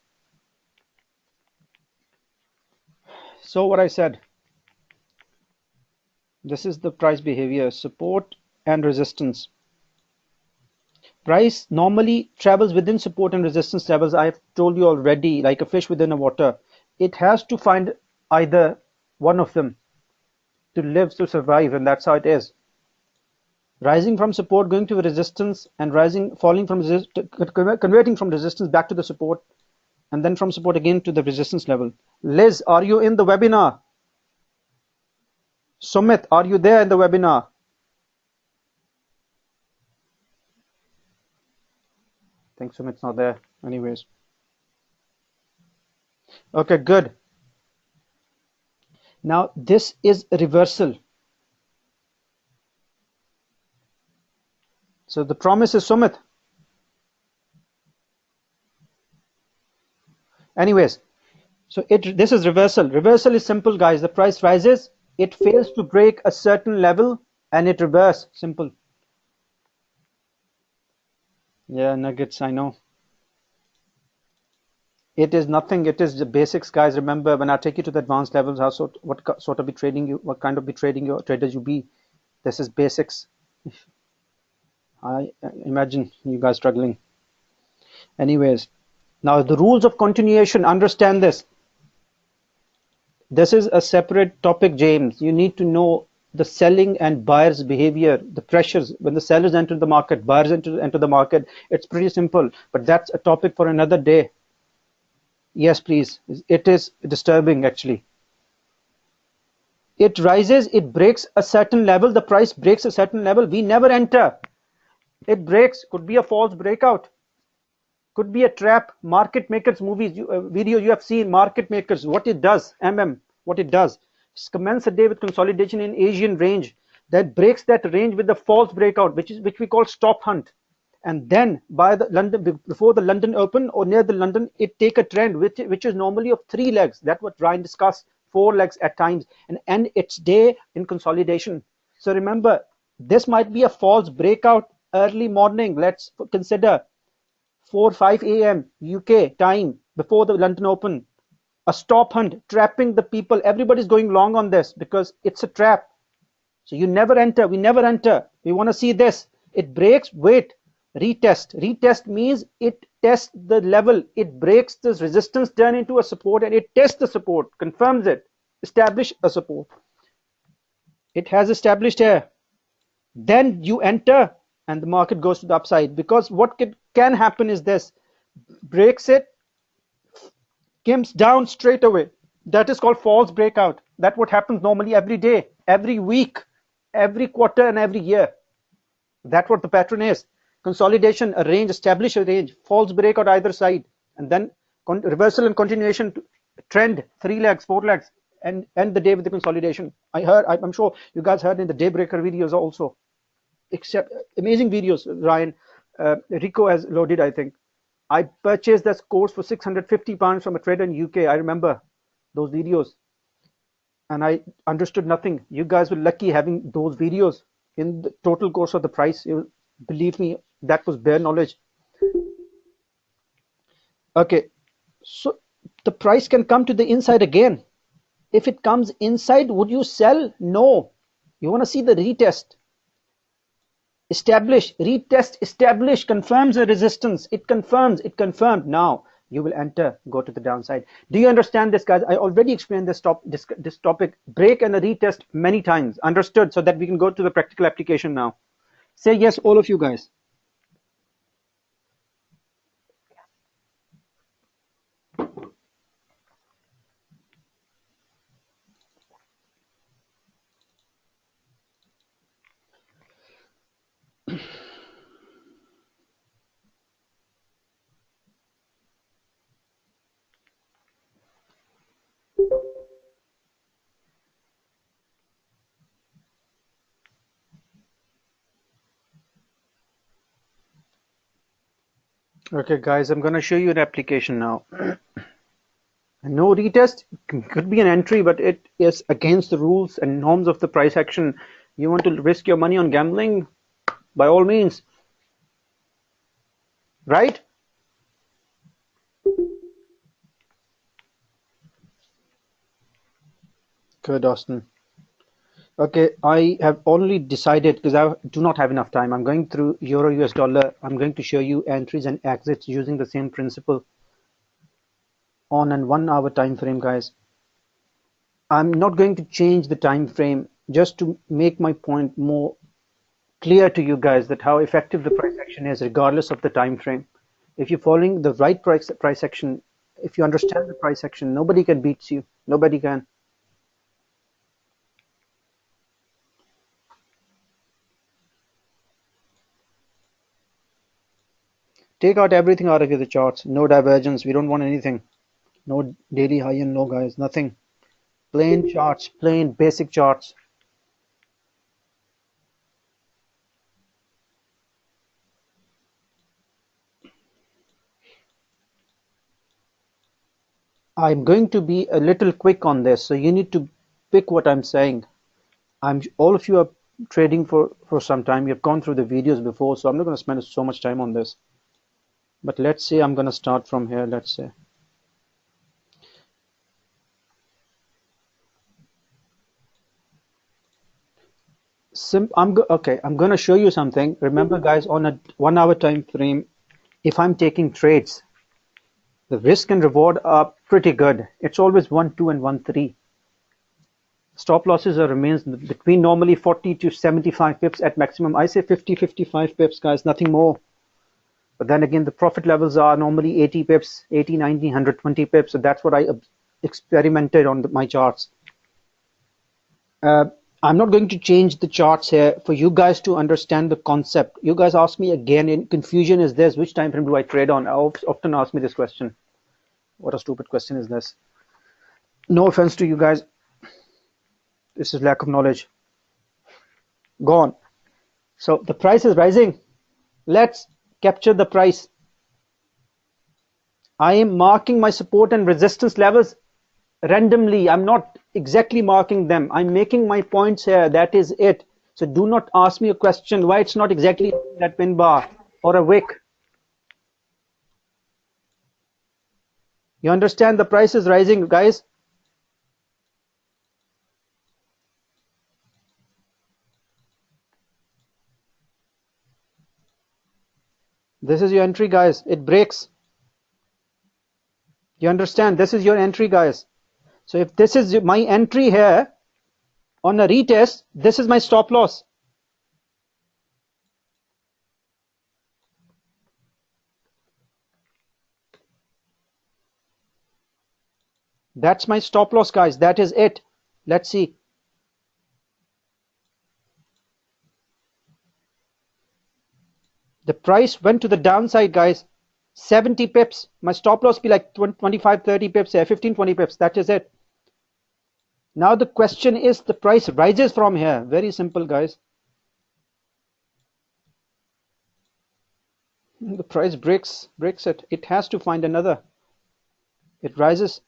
So what I said. This is the price behavior, support and resistance. Price normally travels within support and resistance levels. I have told you already, like a fish within a water. It has to find either one of them to live, to survive, and that's how it is. Rising from support, going to resistance, and falling from converting from resistance back to the support, and then from support again to the resistance level. Liz, are you in the webinar? Sumit, are you there in the webinar? I think Sumit's not there. Anyways. Okay, good. Now this is a reversal. So the promise is Sumit. Anyways, so this is reversal. Reversal is simple, guys. The price rises, it fails to break a certain level, and it reverses. Simple. Yeah, nuggets, I know. It is nothing. It is the basics, guys. Remember, when I take you to the advanced levels, what sort of trading your traders you be. This is basics. I imagine you guys struggling. Anyways, now the rules of continuation, understand this. This is a separate topic, James. You need to know the selling and buyers behavior, the pressures when the sellers enter the market, buyers enter the market. It's pretty simple, but that's a topic for another day. Yes, please. It is disturbing, actually. It rises, it breaks a certain level, the price breaks a certain level, we never enter. It breaks, could be a false breakout, could be a trap. Market makers video you have seen, market makers, what it does, what it does. Commence a day with consolidation in Asian range that breaks that range with the false breakout, which we call stop hunt. And then before the London Open or near the London, it take a trend which is normally of 3 legs. That's what Ryan discussed, 4 legs at times, and end its day in consolidation. So remember, this might be a false breakout early morning. Let's consider 4-5 a.m. UK time before the London Open. A stop hunt, trapping the people. Everybody's going long on this because it's a trap. So you never enter. We never enter. We want to see this. It breaks, wait, retest. Retest means it tests the level. It breaks this resistance, turn into a support, and it tests the support, confirms it, establish a support. It has established here. Then you enter and the market goes to the upside, because what can happen is this: breaks it, comes down straight away. That is called false breakout. That's what happens normally every day, every week, every quarter, and every year. That's what the pattern is. Consolidation, a range, establish a range, false breakout either side, and then reversal and continuation, trend, 3 legs, 4 legs, and end the day with the consolidation. I'm sure you guys heard in the Daybreaker videos also. Except amazing videos, Ryan. Rico has loaded, I think. I purchased this course for £650 from a trader in UK. I remember those videos, and I understood nothing. You guys were lucky having those videos in the total course of the price. Believe me, that was bare knowledge. Okay, so the price can come to the inside again. If it comes inside, would you sell? No. You want to see the retest. Establish, retest, establish, confirms the resistance. It confirms, it confirmed. Now you will enter, go to the downside. Do you understand this, guys? I already explained this topic, break and a retest, many times. Understood? So that we can go to the practical application now. Say yes, all of you guys. Okay, guys, I'm going to show you an application now. No retest could be an entry, but it is against the rules and norms of the price action. You want to risk your money on gambling? By all means. Right? Good, Austin. Okay, I have already decided, because I do not have enough time. I'm going through Euro US dollar. I'm going to show you entries and exits using the same principle on an 1 hour time frame, guys. I'm not going to change the time frame just to make my point more clear to you guys that how effective the price action is regardless of the time frame. If you're following the right price action, if you understand the price action, nobody can beat you. Nobody can. Take out everything out of the charts. No divergence. We don't want anything. No daily high and low, guys. Nothing. Plain charts. Plain basic charts. I'm going to be a little quick on this, so you need to pick what I'm saying. All of you are trading for some time. You've gone through the videos before, so I'm not going to spend so much time on this. But let's say I'm going to start from here. Let's say I'm going to show you something. Remember, guys, on a 1 hour time frame, if I'm taking trades, the risk and reward are pretty good. It's always 1, 2, and 1, 3. Stop losses remains between normally 40 to 75 pips at maximum. I say 50, 55 pips, guys, nothing more. But then again, the profit levels are normally 80 pips, 80, 90, 120 pips. So that's what I experimented on my charts. I'm not going to change the charts here for you guys to understand the concept. You guys ask me again, in confusion is this, which time frame do I trade on? I often ask me this question. What a stupid question is this? No offense to you guys. This is lack of knowledge. Gone. So the price is rising. Let's capture the price. I am marking my support and resistance levels randomly. I'm not exactly marking them. I'm making my points here. That is it. So do not ask me a question why it's not exactly that pin bar or a wick. You understand the price is rising, guys? This is your entry, guys. It breaks. You understand? This is your entry, guys. So if this is my entry here on a retest, this is my stop loss. That's my stop loss, guys. That is it. Let's see. The price went to the downside, guys. 70 pips. My stop loss be like 25, 30 pips here, 15, 20 pips. That is it. Now the question is, the price rises from here. Very simple, guys. The price breaks it. It has to find another. It rises.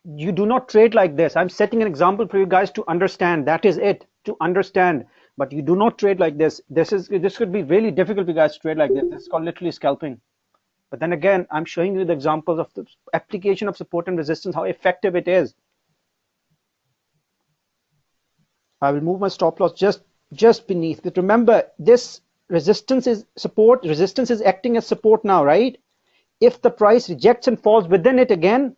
You do not trade like this. I'm setting an example for you guys to understand. That is it. To understand. But you do not trade like this. This could be really difficult for you guys to trade like this. This is called literally scalping. But then again, I'm showing you the examples of the application of support and resistance, how effective it is. I will move my stop loss just beneath. But remember, this resistance is support. Resistance is acting as support now, right? If the price rejects and falls within it again,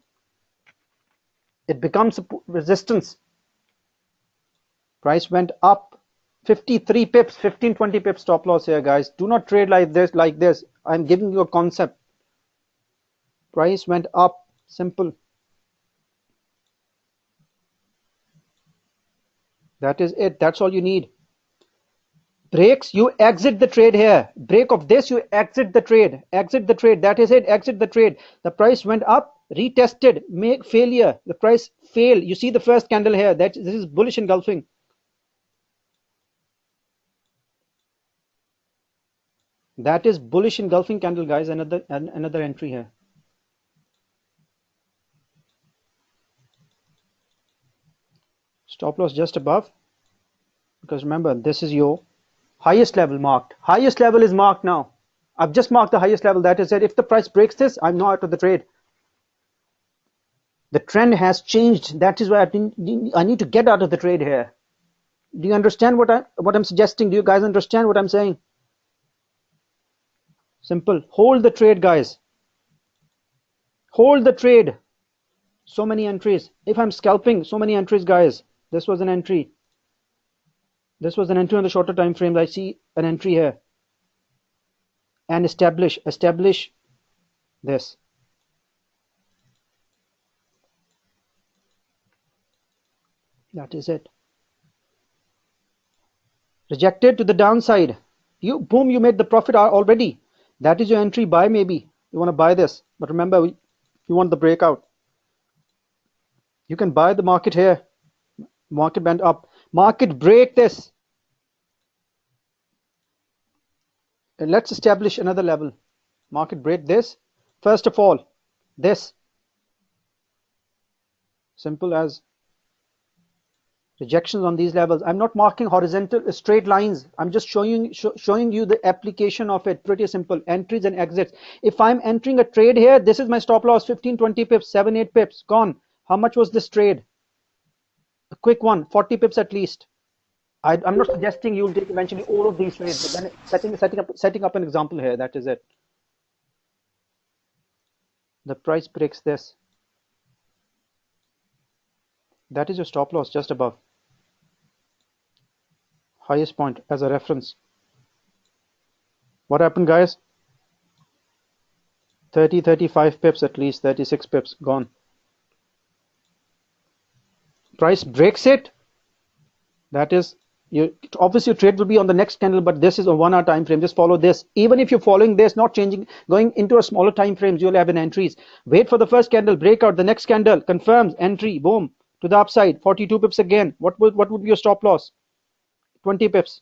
it becomes resistance. Price went up 53 pips, 15, 20 pips stop loss here, guys. Do not trade like this. I'm giving you a concept. Price went up, simple. That is it. That's all you need. Breaks, you exit the trade here. Break of this, you exit the trade. Exit the trade. That is it. Exit the trade. The price went up, retested, make failure. The price failed. You see the first candle here. This is bullish engulfing. That is bullish engulfing candle, guys. Another entry here. Stop loss just above, because remember, this is your highest level marked. Highest level is marked now. I've just marked the highest level. That is it. If the price breaks this, I'm now out of the trade. The trend has changed. That is why I need to get out of the trade here. Do you understand what I'm suggesting? Do you guys understand what I'm saying? Simple. Hold the trade, guys. Hold the trade. So many entries. If I'm scalping, so many entries, guys. This was an entry. This was an entry on the shorter time frame. I see an entry here. And establish this. That is it. Rejected to the downside. You made the profit already. That is your entry. Buy, maybe you want to buy this, but remember, you want the breakout. You can buy the market here. Market went up. Market break this. And let's establish another level. Market break this. First of all, this. Simple as rejections on these levels. I'm not marking horizontal straight lines. I'm just showing you the application of it. Pretty simple. Entries and exits. If I'm entering a trade here, this is my stop loss. 15, 20 pips, 7, 8 pips gone. How much was this trade? A quick one, 40 pips at least. I'm not suggesting you'll take eventually all of these trades, but then setting up an example here. That is it. The price breaks this. That is your stop loss just above. Highest point as a reference. What happened, guys? 30, 35 pips at least, 36 pips gone. Price breaks it. That is, obviously your trade will be on the next candle, but this is a 1 hour time frame. Just follow this. Even if you're following this, not changing, going into a smaller time frames, you'll have an entries. Wait for the first candle, breakout. The next candle confirms entry. Boom, to the upside. 42 pips again. What would be your stop loss? 20 pips.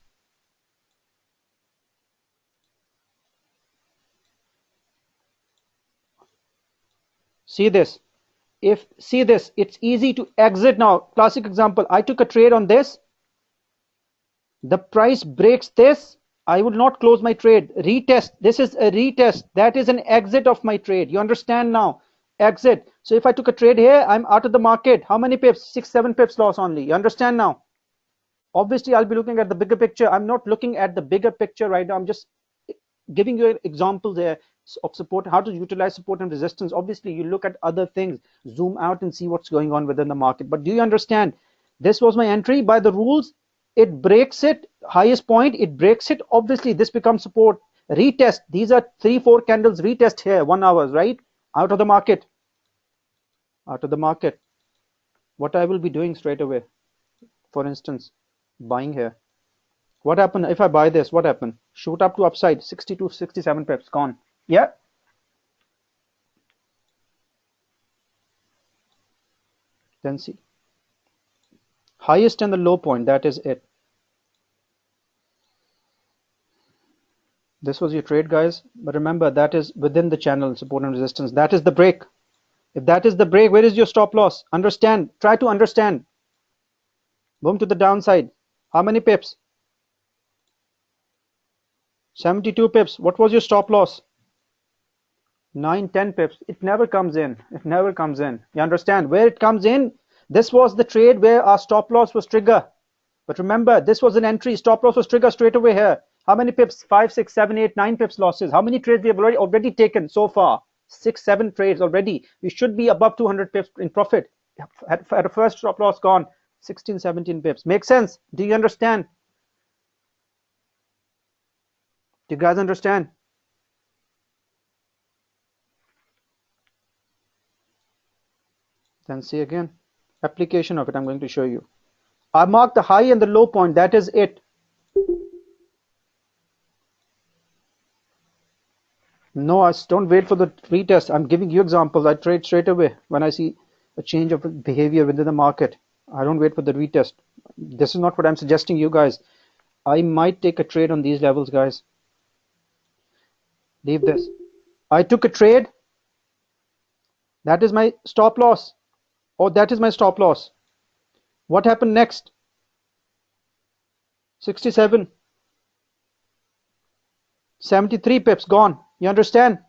See this. See this, it's easy to exit now. Classic example, I took a trade on this. The price breaks this. I will not close my trade. Retest. This is a retest. That is an exit of my trade. You understand now? Exit. So if I took a trade here, I'm out of the market. How many pips? 6, 7 pips loss only. You understand now? Obviously, I'll be looking at the bigger picture. I'm not looking at the bigger picture right now. I'm just giving you an example there of support, how to utilize support and resistance. Obviously, you look at other things, zoom out and see what's going on within the market. But do you understand? This was my entry. By the rules, it breaks it. Highest point, it breaks it. Obviously, this becomes support. Retest. These are 3, 4 candles. Retest here, 1 hour, right? Out of the market. Out of the market. What I will be doing straight away, for instance, buying here. What happened if I buy this? What happened? Shoot up to upside, 62, 67 pips, gone. Yeah. Then see. Highest and the low point, that is it. This was your trade, guys. But remember, that is within the channel, support and resistance. That is the break. If that is the break, where is your stop loss? Understand. Try to understand. Boom, to the downside. How many pips? 72 pips. What was your stop loss? 9, 10 pips. It never comes in. It never comes in. You understand? Where it comes in, this was the trade where our stop loss was trigger. But remember, this was an entry. Stop loss was triggered straight away here. How many pips? 5, 6, 7, 8, 9 pips losses. How many trades we have already taken so far? 6, 7 trades already. We should be above 200 pips in profit. At a first stop loss gone, 16, 17 pips. Make sense? Do you understand? Do you guys understand? Then see again. Application of it, I'm going to show you. I mark the high and the low point. That is it. No, I don't wait for the retest. I'm giving you examples. I trade straight away when I see a change of behavior within the market. I don't wait for the retest. This is not what I'm suggesting you guys. I might take a trade on these levels, guys. Leave this. I took a trade. That is my stop loss. Oh, that is my stop loss. What happened next? 67. 73 pips gone. You understand?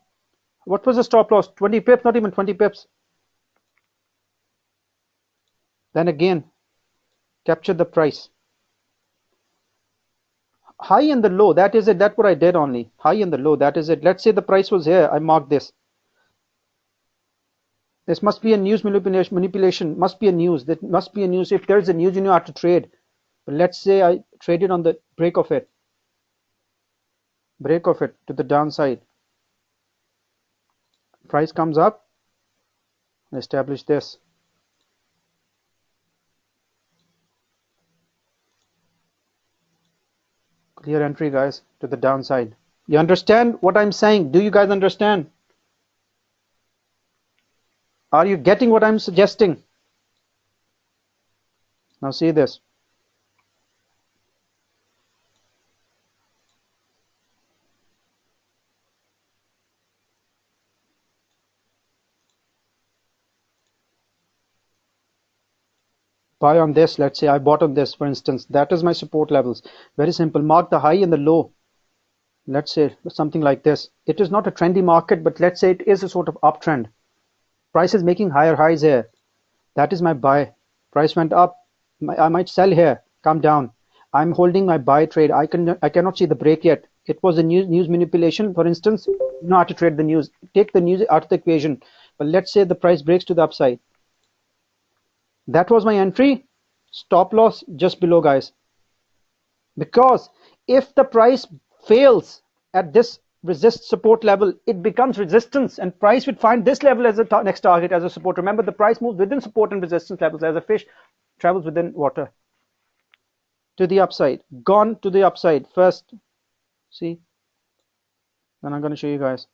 What was the stop loss? 20 pips, not even 20 pips. Then again, capture the price. High and the low, that is it. That's what I did only. High and the low, that is it. Let's say the price was here. I marked this. This must be a news manipulation. Must be a news. That must be a news. If there is a news, you know how to trade. But let's say I traded on the break of it. Break of it to the downside. Price comes up. Establish this. Clear entry, guys, to the downside. You understand what I'm saying? Do you guys understand? Are you getting what I'm suggesting? Now see this. Buy on this. Let's say I bought on this, for instance. That is my support levels. Very simple. Mark the high and the low. Let's say something like this. It is not a trendy market, but let's say it is a sort of uptrend. Price is making higher highs here. That is my buy. Price went up. I might sell here. Come down. I'm holding my buy trade. I cannot see the break yet. It was a news manipulation, for instance. You know how to trade the news. Take the news out of the equation. But let's say the price breaks to the upside. That was my entry. Stop loss just below, guys. Because if the price fails at this resist support level, it becomes resistance, and price would find this level as a next target, as a support. Remember, the price moves within support and resistance levels as a fish travels within water. To the upside. Gone to the upside first. See? Then I'm going to show you guys.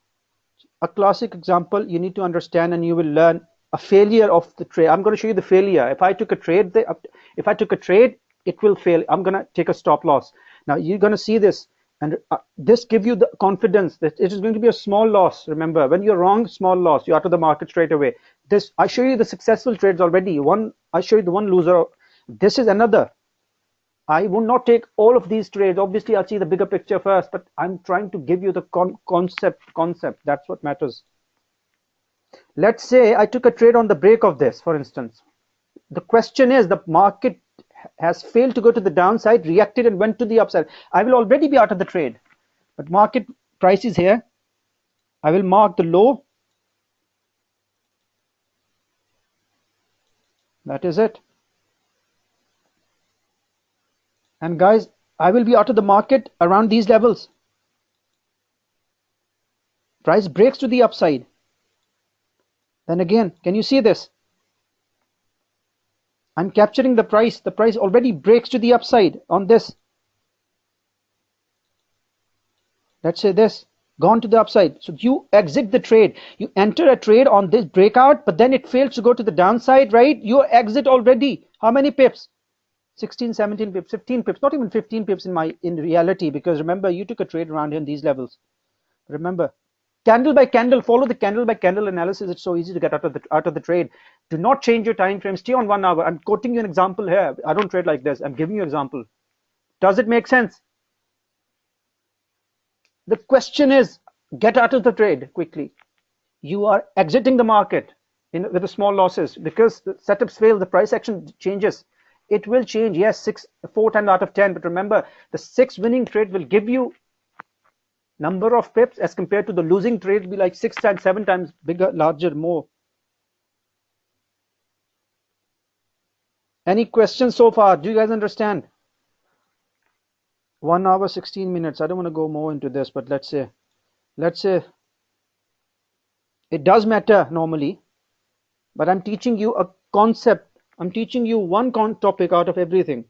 A classic example you need to understand, and you will learn a failure of the trade. I'm going to show you the failure. If I took a trade, it will fail. I'm going to take a stop loss. Now you're going to see this, and this gives you the confidence that it is going to be a small loss. Remember, when you're wrong, small loss, you're out of the market straight away. This, I show you the successful trades already. I show you the one loser. This is another. I will not take all of these trades. Obviously, I'll see the bigger picture first, but I'm trying to give you the concept. That's what matters. Let's say I took a trade on the break of this, for instance. The question is, the market has failed to go to the downside, reacted and went to the upside. I will already be out of the trade, but market price is here. I will mark the low. That is it. And guys, I will be out of the market around these levels. Price breaks to the upside. Then again, can you see this? I'm capturing the price. The price already breaks to the upside on this. Let's say this, gone to the upside. So you exit the trade. You enter a trade on this breakout, but then it fails to go to the downside, right? You exit already. How many pips? 16, 17 pips, 15 pips, not even 15 pips in reality, because remember, you took a trade around here in these levels. Remember, candle by candle, follow the candle by candle analysis. It's so easy to get out of the trade. Do not change your time frame. Stay on 1 hour. I'm quoting you an example here. I don't trade like this. I'm giving you an example. Does it make sense? The question is, get out of the trade quickly. You are exiting the market with the small losses, because the setups fail, the price action changes. It will change, yes, 4 times out of 10, but remember, the 6 winning trade will give you number of pips as compared to the losing trade be like 6 times, 7 times bigger, larger, more. Any questions so far? Do you guys understand? 1 hour 16 minutes. I don't want to go more into this, but let's say it does matter normally, but I'm teaching you a concept. I'm teaching you one topic out of everything.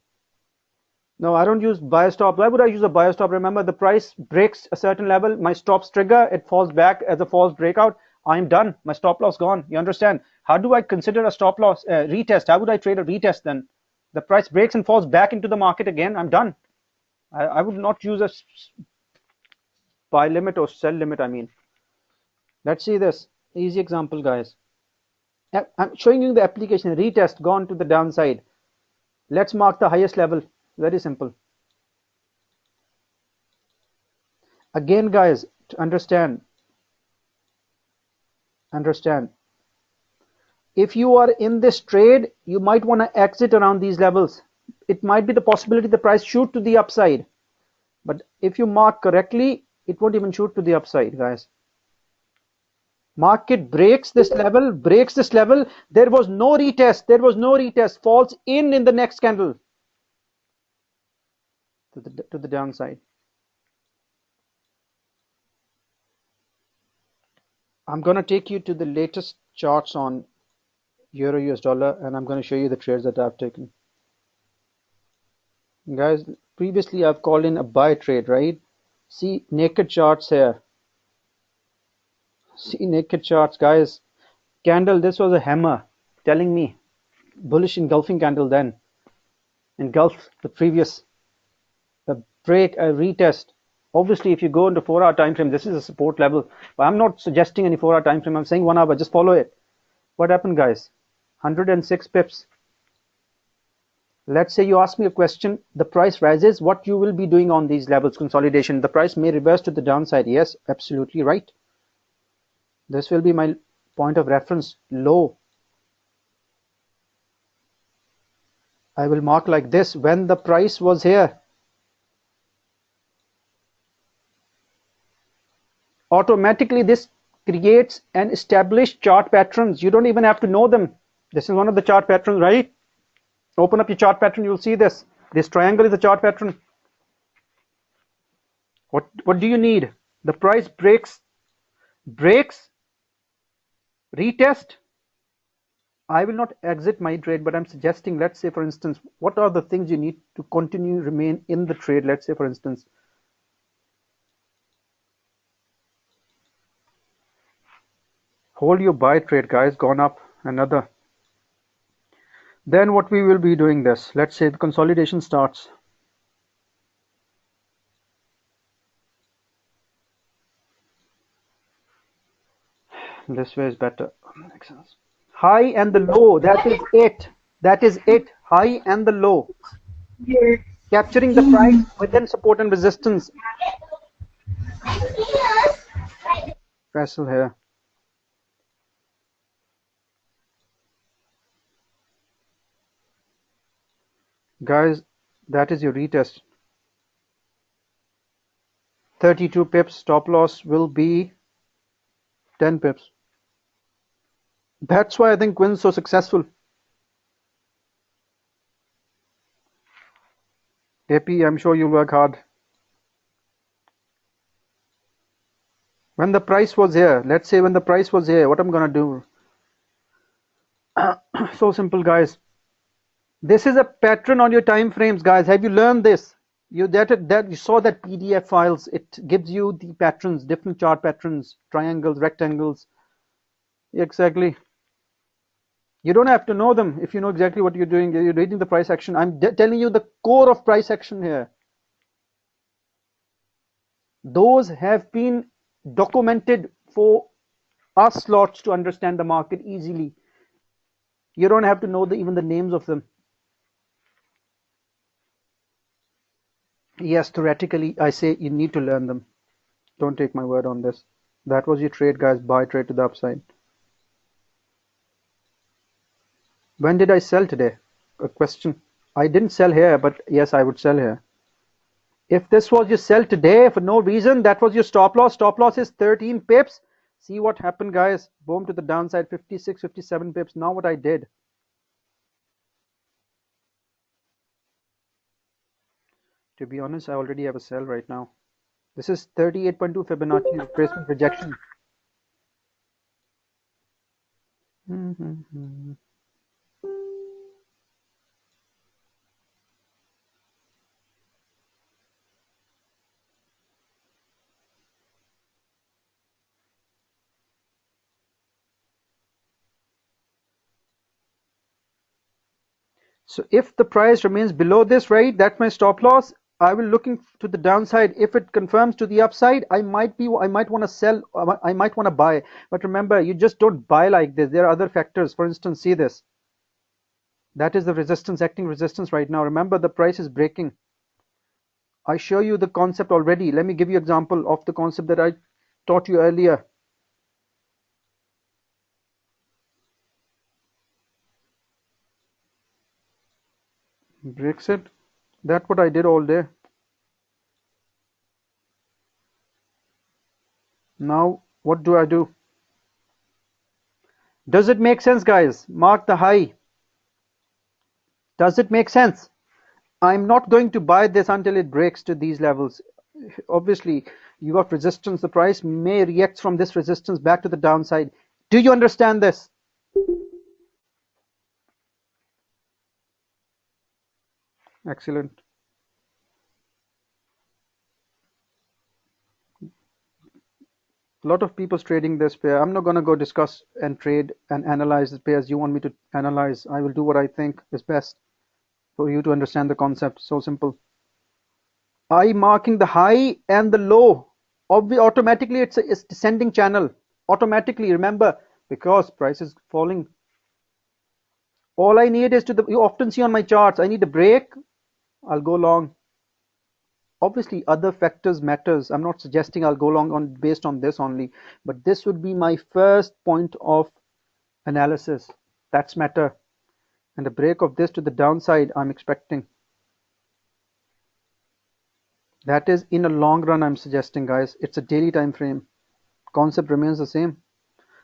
No, I don't use buy stop. Why would I use a buy stop? Remember, the price breaks a certain level, my stops trigger, it falls back as a false breakout. I'm done. My stop loss gone. You understand? How do I consider a stop loss retest? How would I trade a retest then? The price breaks and falls back into the market again. I'm done. I would not use a buy limit or sell limit. I mean, let's see this easy example, guys. I'm showing you the application. Retest gone to the downside. Let's mark the highest level. Very simple. Again, guys, to understand. If you are in this trade, you might want to exit around these levels. It might be the possibility the price shoot to the upside, but if you mark correctly, it won't even shoot to the upside, guys. Market breaks this level, there was no retest, falls in the next candle to the downside. I'm going to take you to the latest charts on Euro US dollar, and I'm going to show you the trades that I've taken. Guys, previously I've called in a buy trade, right? See naked charts here. See naked charts, guys. Candle, this was a hammer telling me bullish engulfing candle then. Engulf the previous, a break, a retest. Obviously, if you go into 4-hour time frame, this is a support level. But I'm not suggesting any 4-hour time frame. I'm saying 1 hour. Just follow it. What happened, guys? 106 pips. Let's say you ask me a question. The price rises. What you will be doing on these levels? Consolidation. The price may reverse to the downside. Yes, absolutely right. This will be my point of reference. Low. I will mark like this. When the price was here, automatically this creates an established chart patterns. You don't even have to know them. This is one of the chart patterns, right? Open up your chart pattern, you'll see this. This triangle is a chart pattern. What do you need? The price breaks, retest. I will not exit my trade, but I'm suggesting, let's say for instance, what are the things you need to continue remain in the trade? Let's say for instance, hold your buy trade, guys, gone up another. Then what we will be doing this, let's say the consolidation starts. This way is better. Makes sense. High and the low, that is it. High and the low. Capturing the price within support and resistance. Vessel here. Guys, that is your retest. 32 pips. Stop loss will be 10 pips. That's why I think Quinn's so successful. AP, I'm sure you'll work hard. When the price was here, let's say when the price was here, what I'm gonna do? So simple, guys. This is a pattern on your time frames, guys. Have you learned this? You saw that PDF files. It gives you the patterns, different chart patterns, triangles, rectangles. Exactly. You don't have to know them if you know exactly what you're doing. You're reading the price action. I'm telling you the core of price action here. Those have been documented for us slots to understand the market easily. You don't have to know even the names of them. Yes, theoretically, I say you need to learn them. Don't take my word on this. That was your trade, guys. Buy trade to the upside. When did I sell today? A question. I didn't sell here, but yes, I would sell here. If this was your sell today for no reason, that was your stop loss. Stop loss is 13 pips. See what happened, guys. Boom to the downside, 56, 57 pips. Now what I did. To be honest, I already have a sell right now. This is 38.2 Fibonacci retracement rejection. So if the price remains below this, right, that's my stop loss. I will looking to the downside. If it confirms to the upside, I might want to sell, I might want to buy. But remember, you just don't buy like this. There are other factors. For instance, see this. That is the resistance, acting resistance right now. Remember, the price is breaking. I show you the concept already. Let me give you example of the concept that I taught you earlier. Breaks it. That's what I did all day. Now, what do I do? Does it make sense, guys? Mark the high. Does it make sense? I'm not going to buy this until it breaks to these levels. Obviously, you got resistance. The price may react from this resistance back to the downside. Do you understand this? Excellent. A lot of people's trading this pair. I'm not going to go discuss and trade and analyze the pairs you want me to analyze. I will do what I think is best for you to understand the concept. So simple. I marking the high and the low. Automatically, it's descending channel. Automatically, remember, because price is falling. All I need is you often see on my charts, I need a break. I'll go long. Obviously, other factors matters. I'm not suggesting I'll go long based on this only, but this would be my first point of analysis. That's matter. And a break of this to the downside, I'm expecting. That is in a long run, I'm suggesting, guys. It's a daily time frame. Concept remains the same.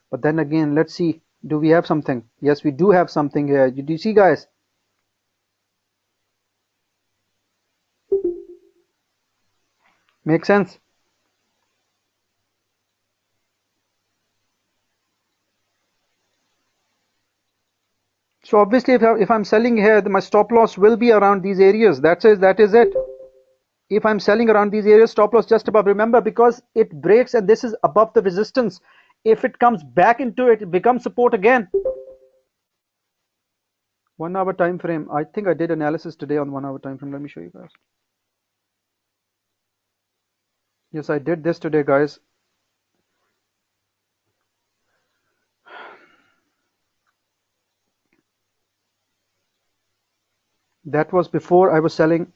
But then again, let's see. Do we have something? Yes, we do have something here. Do you see, guys? Make sense? So obviously, if I'm selling here, my stop loss will be around these areas. That is it. If I'm selling around these areas, stop loss just above. Remember, because it breaks and this is above the resistance. If it comes back into it, it becomes support again. 1 hour time frame. I think I did analysis today on 1 hour time frame. Let me show you guys. Yes, I did this today, guys. That was before I was selling.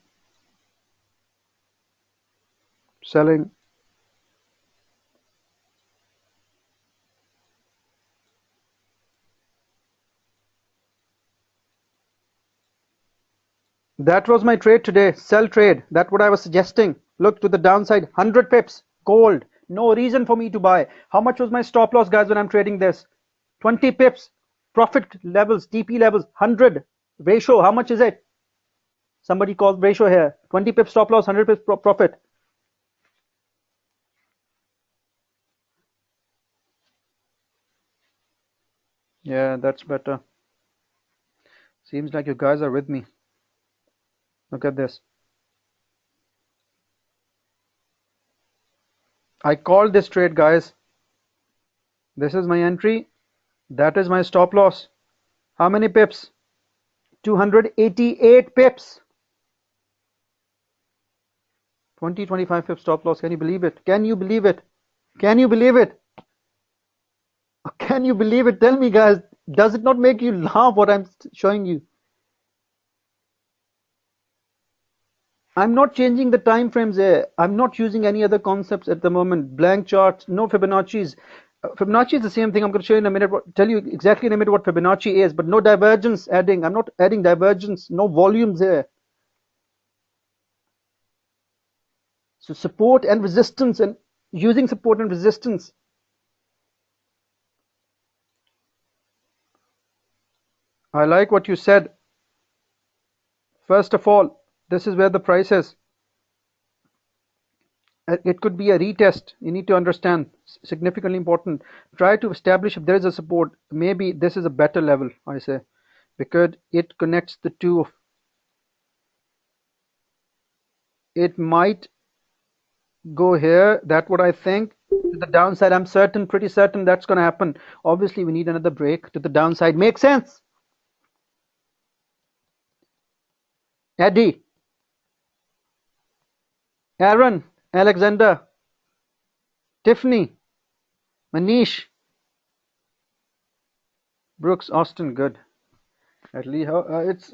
That was my trade today. Sell trade. That's what I was suggesting. Look to the downside. 100 pips. Gold. No reason for me to buy. How much was my stop loss, guys, when I'm trading this? 20 pips. Profit levels, TP levels, 100. Ratio, how much is it? Somebody called ratio here. 20 pips stop loss, 100 pips profit. Yeah, that's better. Seems like you guys are with me. Look at this. I called this trade, guys. This is my entry. That is my stop loss. How many pips? 288 pips. 25 pips stop loss. Can you believe it? Can you believe it? Can you believe it? Can you believe it? Tell me, guys. Does it not make you laugh what I'm showing you? I'm not changing the time frames here. I'm not using any other concepts at the moment. Blank charts, no Fibonacci's. Fibonacci is the same thing. I'm going to show you in a minute. Tell you exactly in a minute what Fibonacci is, but no divergence adding. I'm not adding divergence. No volumes here. So support and resistance, and using support and resistance. I like what you said. First of all, this is where the price is. It could be a retest. You need to understand, significantly important. Try to establish if there is a support. Maybe this is a better level, I say, because it connects the two of. It might go here. That's what I think. To the downside, I'm certain, pretty certain that's going to happen. Obviously, we need another break to the downside. Makes sense? Eddie, Aaron, Alexander, Tiffany, Manish, Brooks, Austin, good. At least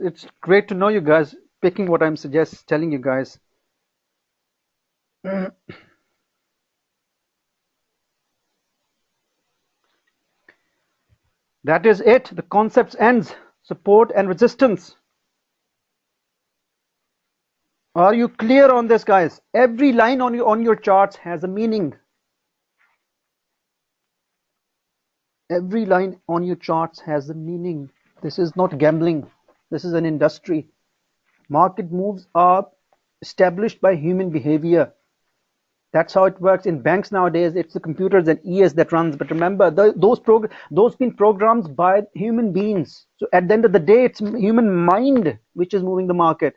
it's great to know you guys picking what I'm telling you guys. That is it. The concepts ends. Support and resistance. Are you clear on this, guys? Every line on your charts has a meaning. Every line on your charts has a meaning. This is not gambling. This is an industry. Market moves are established by human behavior. That's how it works. In banks nowadays, it's the computers and ES that runs. But remember, those been programmed by human beings. So at the end of the day, it's human mind which is moving the market.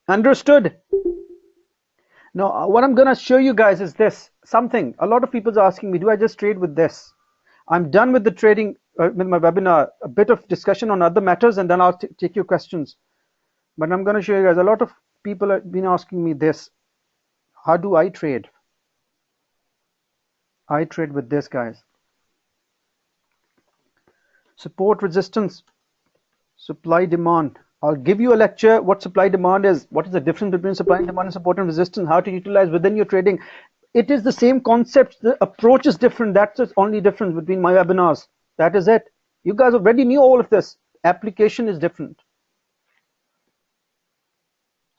Understood? Now, what I'm going to show you guys is this. Something. A lot of people are asking me, do I just trade with this? I'm done with the trading, with my webinar. A bit of discussion on other matters, and then I'll take your questions. But I'm going to show you guys, a lot of people have been asking me this. How do I trade? I trade with this, guys. Support, resistance, supply, demand. I'll give you a lecture what supply demand is, what is the difference between supply and demand and support and resistance, how to utilize within your trading. It is the same concept. The approach is different. That's the only difference between my webinars. That is it. You guys already knew all of this. Application is different.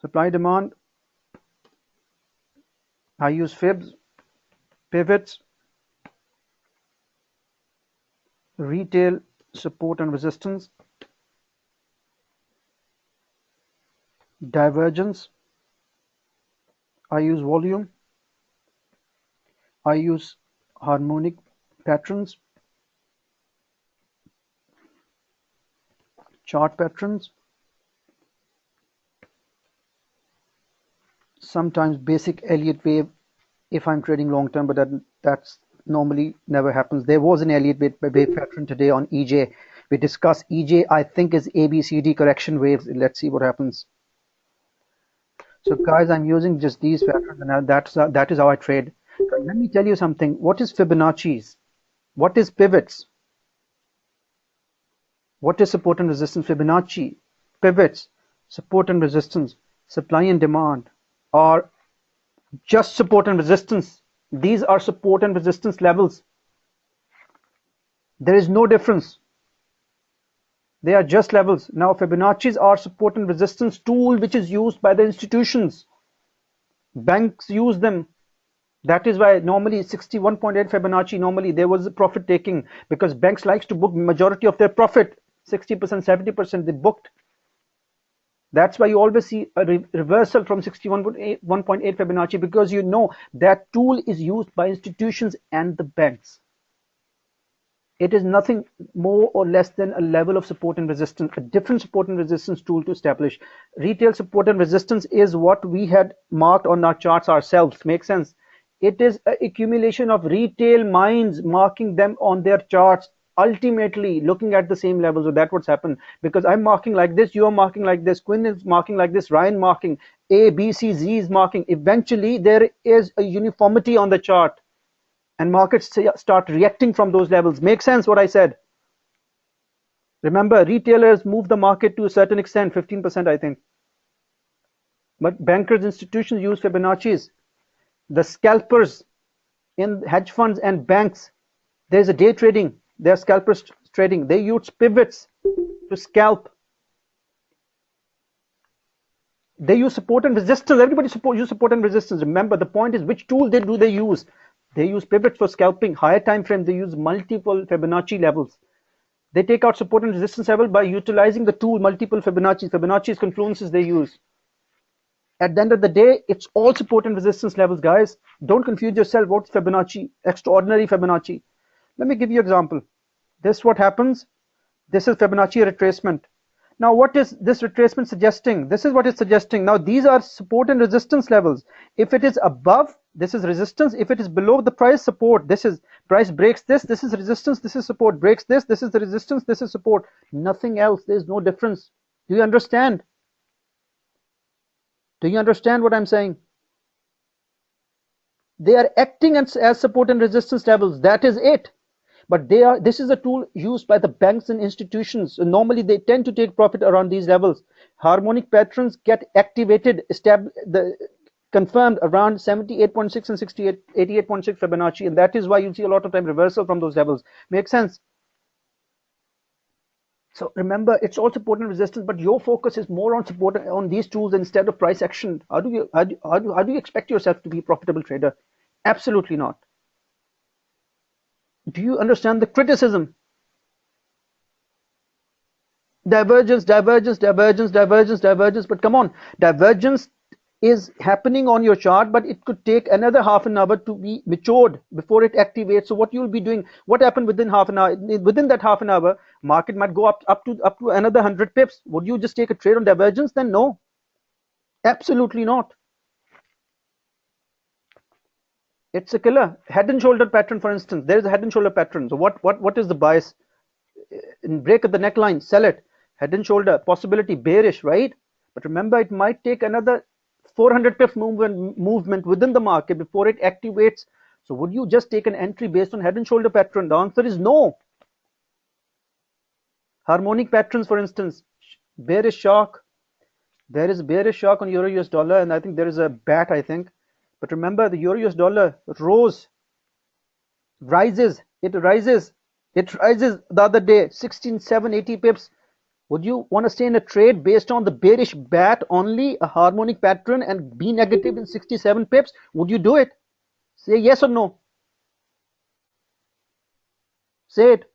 Supply demand. I use fibs, pivots, retail, support and resistance, divergence. I use volume. I use harmonic patterns, chart patterns, sometimes basic Elliott wave if I'm trading long term, but that's normally never happens. There was an Elliott wave pattern today on EJ. We discussed EJ, I think, is ABCD correction waves. Let's see what happens. So guys, I'm using just these patterns, and that is how I trade. Let me tell you something. What is Fibonacci's? What is pivots? What is support and resistance? Fibonacci, pivots, support and resistance, supply and demand are just support and resistance. These are support and resistance levels. There is no difference. They are just levels. Now Fibonacci's are support and resistance tool which is used by the institutions. Banks use them. That is why normally 61.8 Fibonacci, normally there was a profit taking because banks likes to book majority of their profit, 60%, 70% they booked. That's why you always see a reversal from 61.8 Fibonacci, because you know that tool is used by institutions and the banks. It is nothing more or less than a level of support and resistance, a different support and resistance tool to establish. Retail support and resistance is what we had marked on our charts ourselves. Make sense? It is an accumulation of retail minds marking them on their charts, ultimately looking at the same levels. So that's what's happened, because I'm marking like this, you're marking like this, Quinn is marking like this, Ryan marking, A, B, C, Z is marking. Eventually there is a uniformity on the chart and markets start reacting from those levels. Make sense what I said? Remember, retailers move the market to a certain extent, 15% I think. but bankers, institutions use Fibonacci's. The scalpers in hedge funds and banks, there's a day trading, they're scalpers trading. They use pivots to scalp. They use support and resistance. Everybody use support and resistance. Remember, the point is which tool do they use? They use pivots for scalping. Higher time frames, they use multiple Fibonacci levels. They take out support and resistance level by utilizing the tool multiple Fibonacci's confluences they use. At the end of the day, it's all support and resistance levels, guys. Don't confuse yourself. What's Fibonacci? Extraordinary Fibonacci. Let me give you an example. This is what happens. This is Fibonacci retracement. Now, what is this retracement suggesting? This is what it's suggesting. Now, these are support and resistance levels. If it is above, this is resistance. If it is below the price, support. This is price breaks this. This is resistance. This is support. Breaks this. This is the resistance. This is support. Nothing else. There's no difference. Do you understand? Do you understand what I'm saying? They are acting as support and resistance levels. That is it. But this is a tool used by the banks and institutions. Normally, they tend to take profit around these levels. Harmonic patterns get activated, confirmed around 78.6 and 88.6 Fibonacci, and that is why you see a lot of time reversal from those levels. Make sense? So remember, it's all support and resistance, but your focus is more on support on these tools instead of price action. How do you expect yourself to be a profitable trader? Absolutely not. Do you understand the criticism? Divergence, divergence, divergence, divergence, divergence. But come on, divergence is happening on your chart, but it could take another half an hour to be matured before it activates. So what you'll be doing, what happened within half an hour? Within that half an hour, market might go up to another 100 pips. Would you just take a trade on divergence? Then no, absolutely not. It's a killer. Head and shoulder pattern, for instance. There is a head and shoulder pattern. So what is the bias? In break of the neckline, sell it. Head and shoulder, possibility bearish, right? But remember, it might take another 400 pips movement within the market before it activates. So would you just take an entry based on head and shoulder pattern? The answer is no. Harmonic patterns, for instance, bearish shock. There is a bearish shock on Euro US dollar, and I think there is a bat, I think. But remember, the Euro US dollar rises the other day, 16,780 pips. Would you want to stay in a trade based on the bearish bat only, a harmonic pattern, and be negative in 67 pips? Would you do it? Say yes or no. Say it.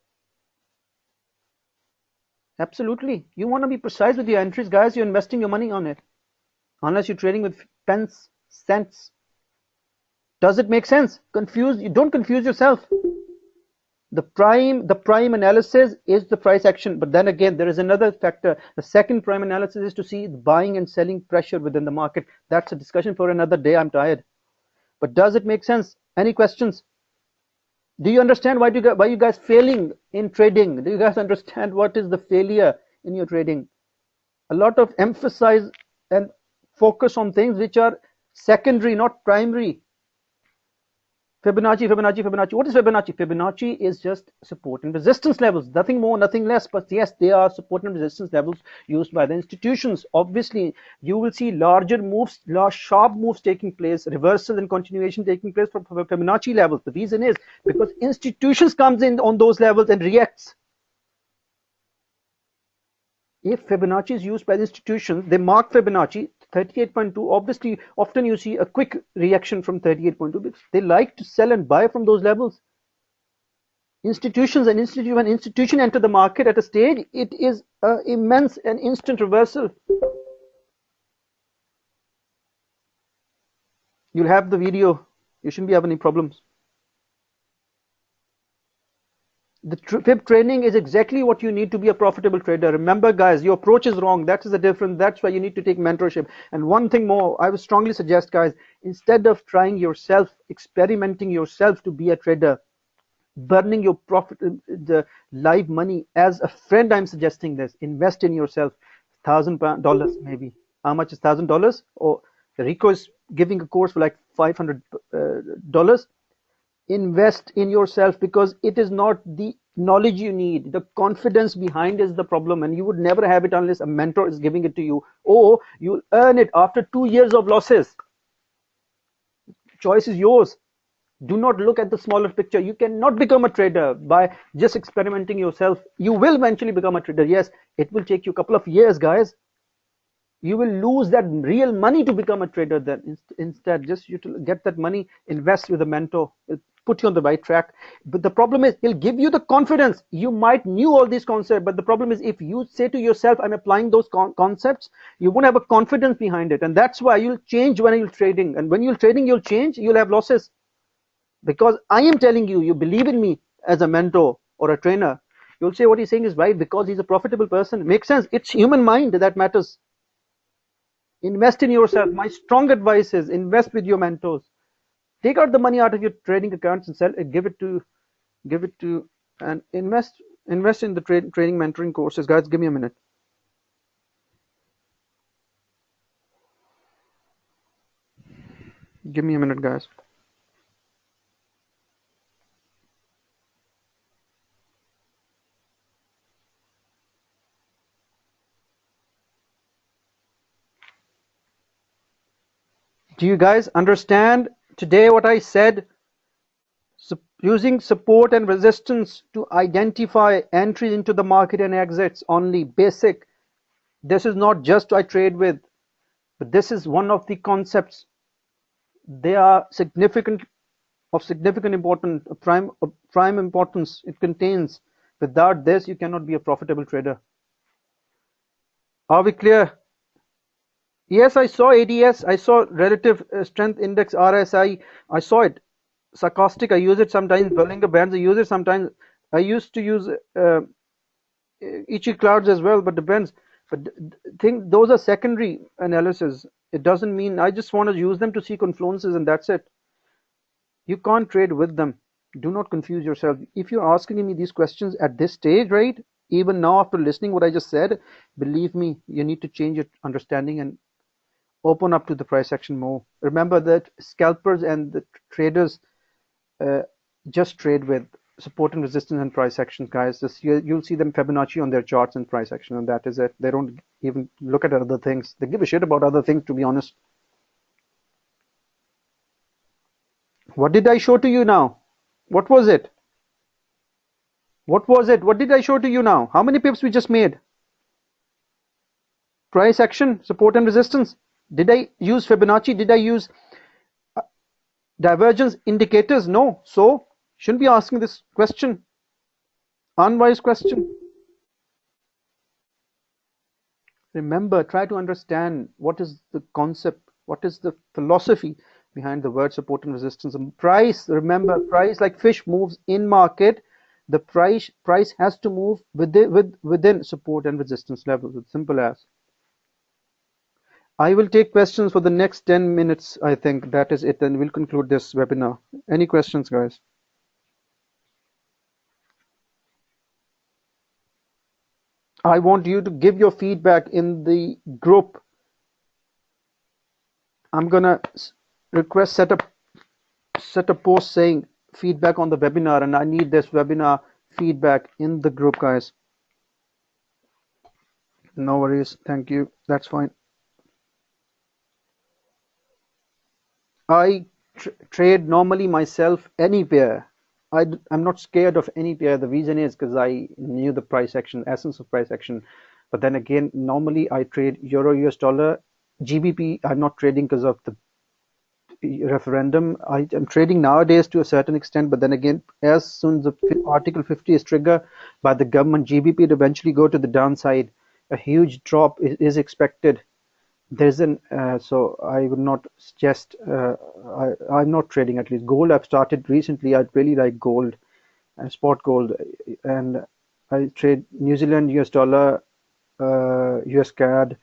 Absolutely. You want to be precise with your entries, guys. You're investing your money on it. Unless you're trading with pence, cents. Does it make sense? You don't confuse yourself. The prime analysis is the price action, but then again, there is another factor. The second prime analysis is to see the buying and selling pressure within the market. That's a discussion for another day. I'm tired. But does it make sense? Any questions? Do you understand why you guys failing in trading? Do you guys understand what is the failure in your trading? A lot of emphasis and focus on things which are secondary, not primary. Fibonacci. What is Fibonacci? Fibonacci is just support and resistance levels, nothing more, nothing less. But yes, they are support and resistance levels used by the institutions. Obviously, you will see larger moves, sharp moves taking place, reversal and continuation taking place from Fibonacci levels. The reason is because institutions comes in on those levels and reacts. If Fibonacci is used by the institutions, they mark Fibonacci 38.2. Obviously, often you see a quick reaction from 38.2 because they like to sell and buy from those levels. Institutions and when institution enter the market at a stage, it is immense and instant reversal. You'll have the video. You shouldn't be having any problems. The Fib training is exactly what you need to be a profitable trader. Remember, guys, your approach is wrong. That is the difference. That's why you need to take mentorship. And one thing more, I would strongly suggest, guys, instead of trying yourself, experimenting yourself to be a trader, burning your profit, the live money, as a friend, I'm suggesting this. Invest in yourself. $1,000 maybe. How much is $1,000? Or Rico is giving a course for like $500. Invest in yourself, because it is not the knowledge you need. The confidence behind is the problem, and you would never have it unless a mentor is giving it to you, or you'll earn it after 2 years of losses. Choice is yours. Do not look at the smaller picture. You cannot become a trader by just experimenting yourself. You will eventually become a trader. Yes, it will take you a couple of years, guys. You will lose that real money to become a trader. Then instead, just you to get that money, invest with a mentor, it'll put you on the right track. But the problem is, he'll give you the confidence. You might knew all these concepts, but the problem is, if you say to yourself, I'm applying those concepts, you won't have a confidence behind it, and that's why you'll change when you're trading. And when you're trading, you'll change. You'll have losses, because I am telling you, you believe in me as a mentor or a trainer. You'll say what he's saying is right because he's a profitable person. Makes sense. It's human mind that matters. Invest in yourself. My strong advice is invest with your mentors. Take out the money out of your trading accounts and sell it. Give it to, and invest in the training mentoring courses, guys. Give me a minute. Give me a minute, guys. Do you guys understand today what I said? Using support and resistance to identify entries into the market and exits only. Basic. This is not just I trade with, but this is one of the concepts. They are significant importance, prime importance it contains. Without this, you cannot be a profitable trader. Are we clear? Yes, I saw ADS. I saw relative strength index, RSI. I saw it. Stochastic, I use it sometimes. Bollinger Bands, I use it sometimes. I used to use Ichi clouds as well, but depends. But think those are secondary analysis. It doesn't mean I just want to use them to see confluences, and that's it. You can't trade with them. Do not confuse yourself. If you're asking me these questions at this stage, right? Even now, after listening what I just said, believe me, you need to change your understanding and open up to the price action more. Remember that scalpers and the traders just trade with support and resistance and price actions, guys. You'll see them Fibonacci on their charts and price action, and that is it. They don't even look at other things. They give a shit about other things, to be honest. What did I show to you now? What was it? What was it? What did I show to you now? How many pips we just made? Price action, support and resistance. Did I use Fibonacci? Did I use divergence indicators? No. So, shouldn't be asking this question. Unwise question. Remember, try to understand what is the concept, what is the philosophy behind the word support and resistance. And price, remember, price like fish moves in market. The price has to move within support and resistance levels. It's simple as. I will take questions for the next 10 minutes. I think that is it, and we'll conclude this webinar. Any questions, guys? I want you to give your feedback in the group. I'm gonna request set a post saying feedback on the webinar, and I need this webinar feedback in the group, guys. No worries. Thank you. That's fine. I trade normally myself any pair. I'm not scared of any pair. The reason is because I knew the price action, essence of price action. But then again, normally I trade Euro, US dollar, GBP. I'm not trading because of the referendum. I'm trading nowadays to a certain extent, but then again, as soon as the Article 50 is triggered by the government, GBP would eventually go to the downside. A huge drop is expected. There's so I would not suggest. I'm not trading at least gold. I've started recently. I really like gold and spot gold, and I trade New Zealand, US dollar, US CAD,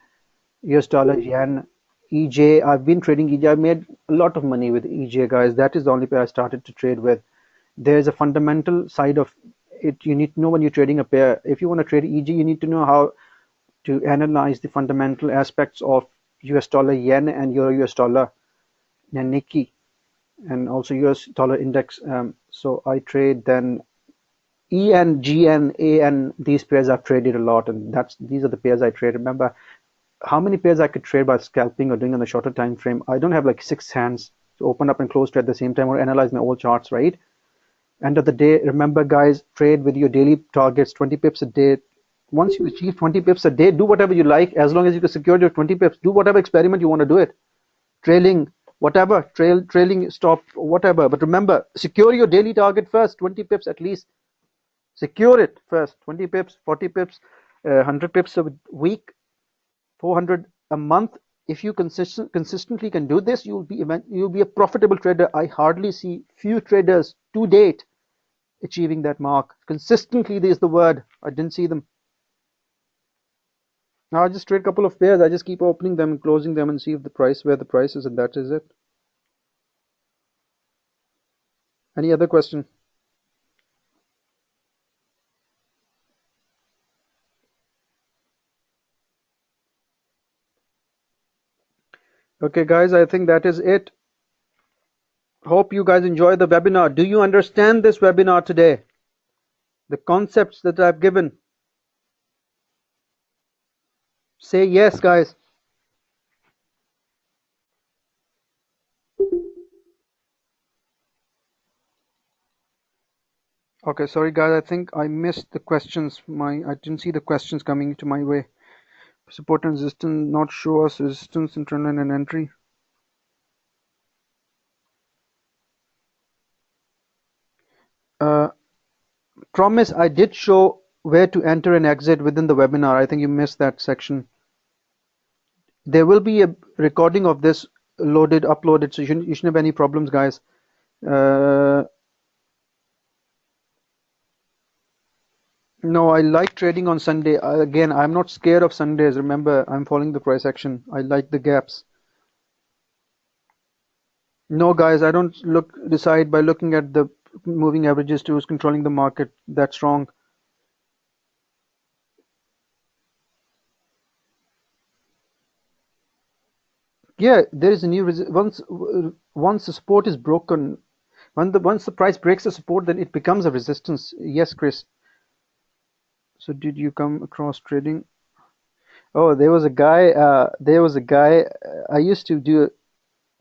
US dollar, yen, EJ. I've been trading EJ. I made a lot of money with EJ, guys. That is the only pair I started to trade with. There's a fundamental side of it. You need to know when you're trading a pair. If you want to trade EJ, you need to know how to analyze the fundamental aspects of US dollar, yen, and Euro US dollar, and Nikkei, and also US dollar index. So I trade then E and G and A and these pairs I've traded a lot, and these are the pairs I trade. Remember how many pairs I could trade by scalping or doing on the shorter time frame. I don't have like 6 hands to open up and close trade at the same time or analyze my old charts, right? End of the day, remember guys, trade with your daily targets, 20 pips a day. Once you achieve 20 pips a day, do whatever you like. As long as you can secure your 20 pips, do whatever experiment you want to do it. Trailing, whatever, trailing stop, whatever. But remember, secure your daily target first, 20 pips at least. Secure it first, 20 pips, 40 pips, 100 pips a week, 400 a month. If you consistently can do this, you'll be a profitable trader. I hardly see few traders to date achieving that mark. Consistently is the word. I didn't see them. Now I just trade a couple of pairs. I just keep opening them and closing them and see if where the price is, and that is it. Any other question? Okay guys, I think that is it. Hope you guys enjoy the webinar. Do you understand this webinar today? The concepts that I've given? Say yes, guys. Okay, sorry guys, I think I missed the questions. I didn't see the questions coming to my way. Support and resistance, not show us resistance in trend line and entry. Promise I did show where to enter and exit within the webinar. I think you missed that section. There will be a recording of this uploaded, so you shouldn't have any problems, guys. No, I like trading on Sunday. Again, I'm not scared of Sundays. Remember, I'm following the price action. I like the gaps. No, guys, I don't decide by looking at the moving averages to who's controlling the market. That's wrong. Yeah, there is a new once the support is broken, once the price breaks the support, then it becomes a resistance. Yes, Chris. So did you come across trading? Oh, there was a guy. I used to do.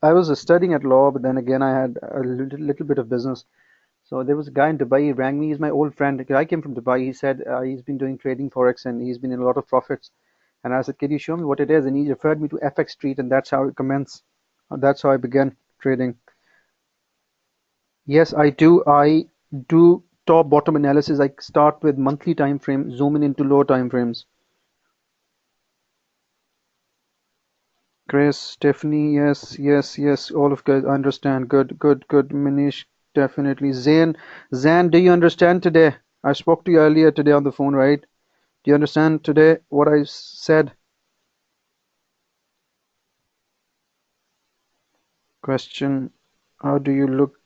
I was studying at law, but then again, I had a little bit of business. So there was a guy in Dubai. He rang me. He's my old friend. I came from Dubai. He said he's been doing trading forex and he's been in a lot of profits. And I said, "Can you show me what it is?" And he referred me to FX Street, and that's how it commenced. That's how I began trading. Yes, I do. I do top bottom analysis. I start with monthly time frame, zoom in into low time frames. Chris, Stephanie, yes. All of guys understand. Good. Manish, definitely. Zan, do you understand today? I spoke to you earlier today on the phone, right? Do you understand today what I said? Question, how do you look?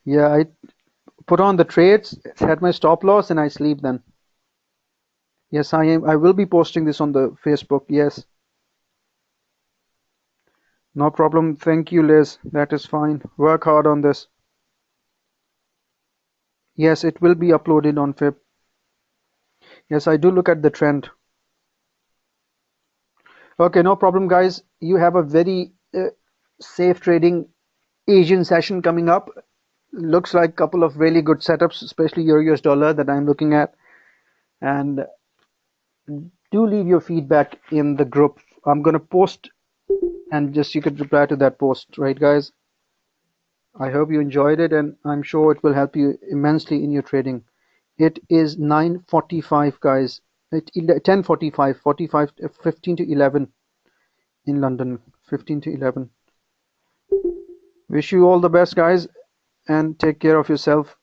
Yeah, I put on the trades, set my stop loss, and I sleep then. Yes, I am. I will be posting this on the Facebook. Yes. No problem. Thank you, Liz. That is fine. Work hard on this. Yes, it will be uploaded on Fib. Yes, I do look at the trend. Okay, no problem, guys. You have a very safe trading Asian session coming up. Looks like a couple of really good setups, especially Euro US dollar that I'm looking at. And do leave your feedback in the group. I'm going to post and just you could reply to that post, right, guys? I hope you enjoyed it, and I'm sure it will help you immensely in your trading. It is 9:45, guys. 10:45, 15 to 11 in London. 15 to 11. Wish you all the best, guys, and take care of yourself.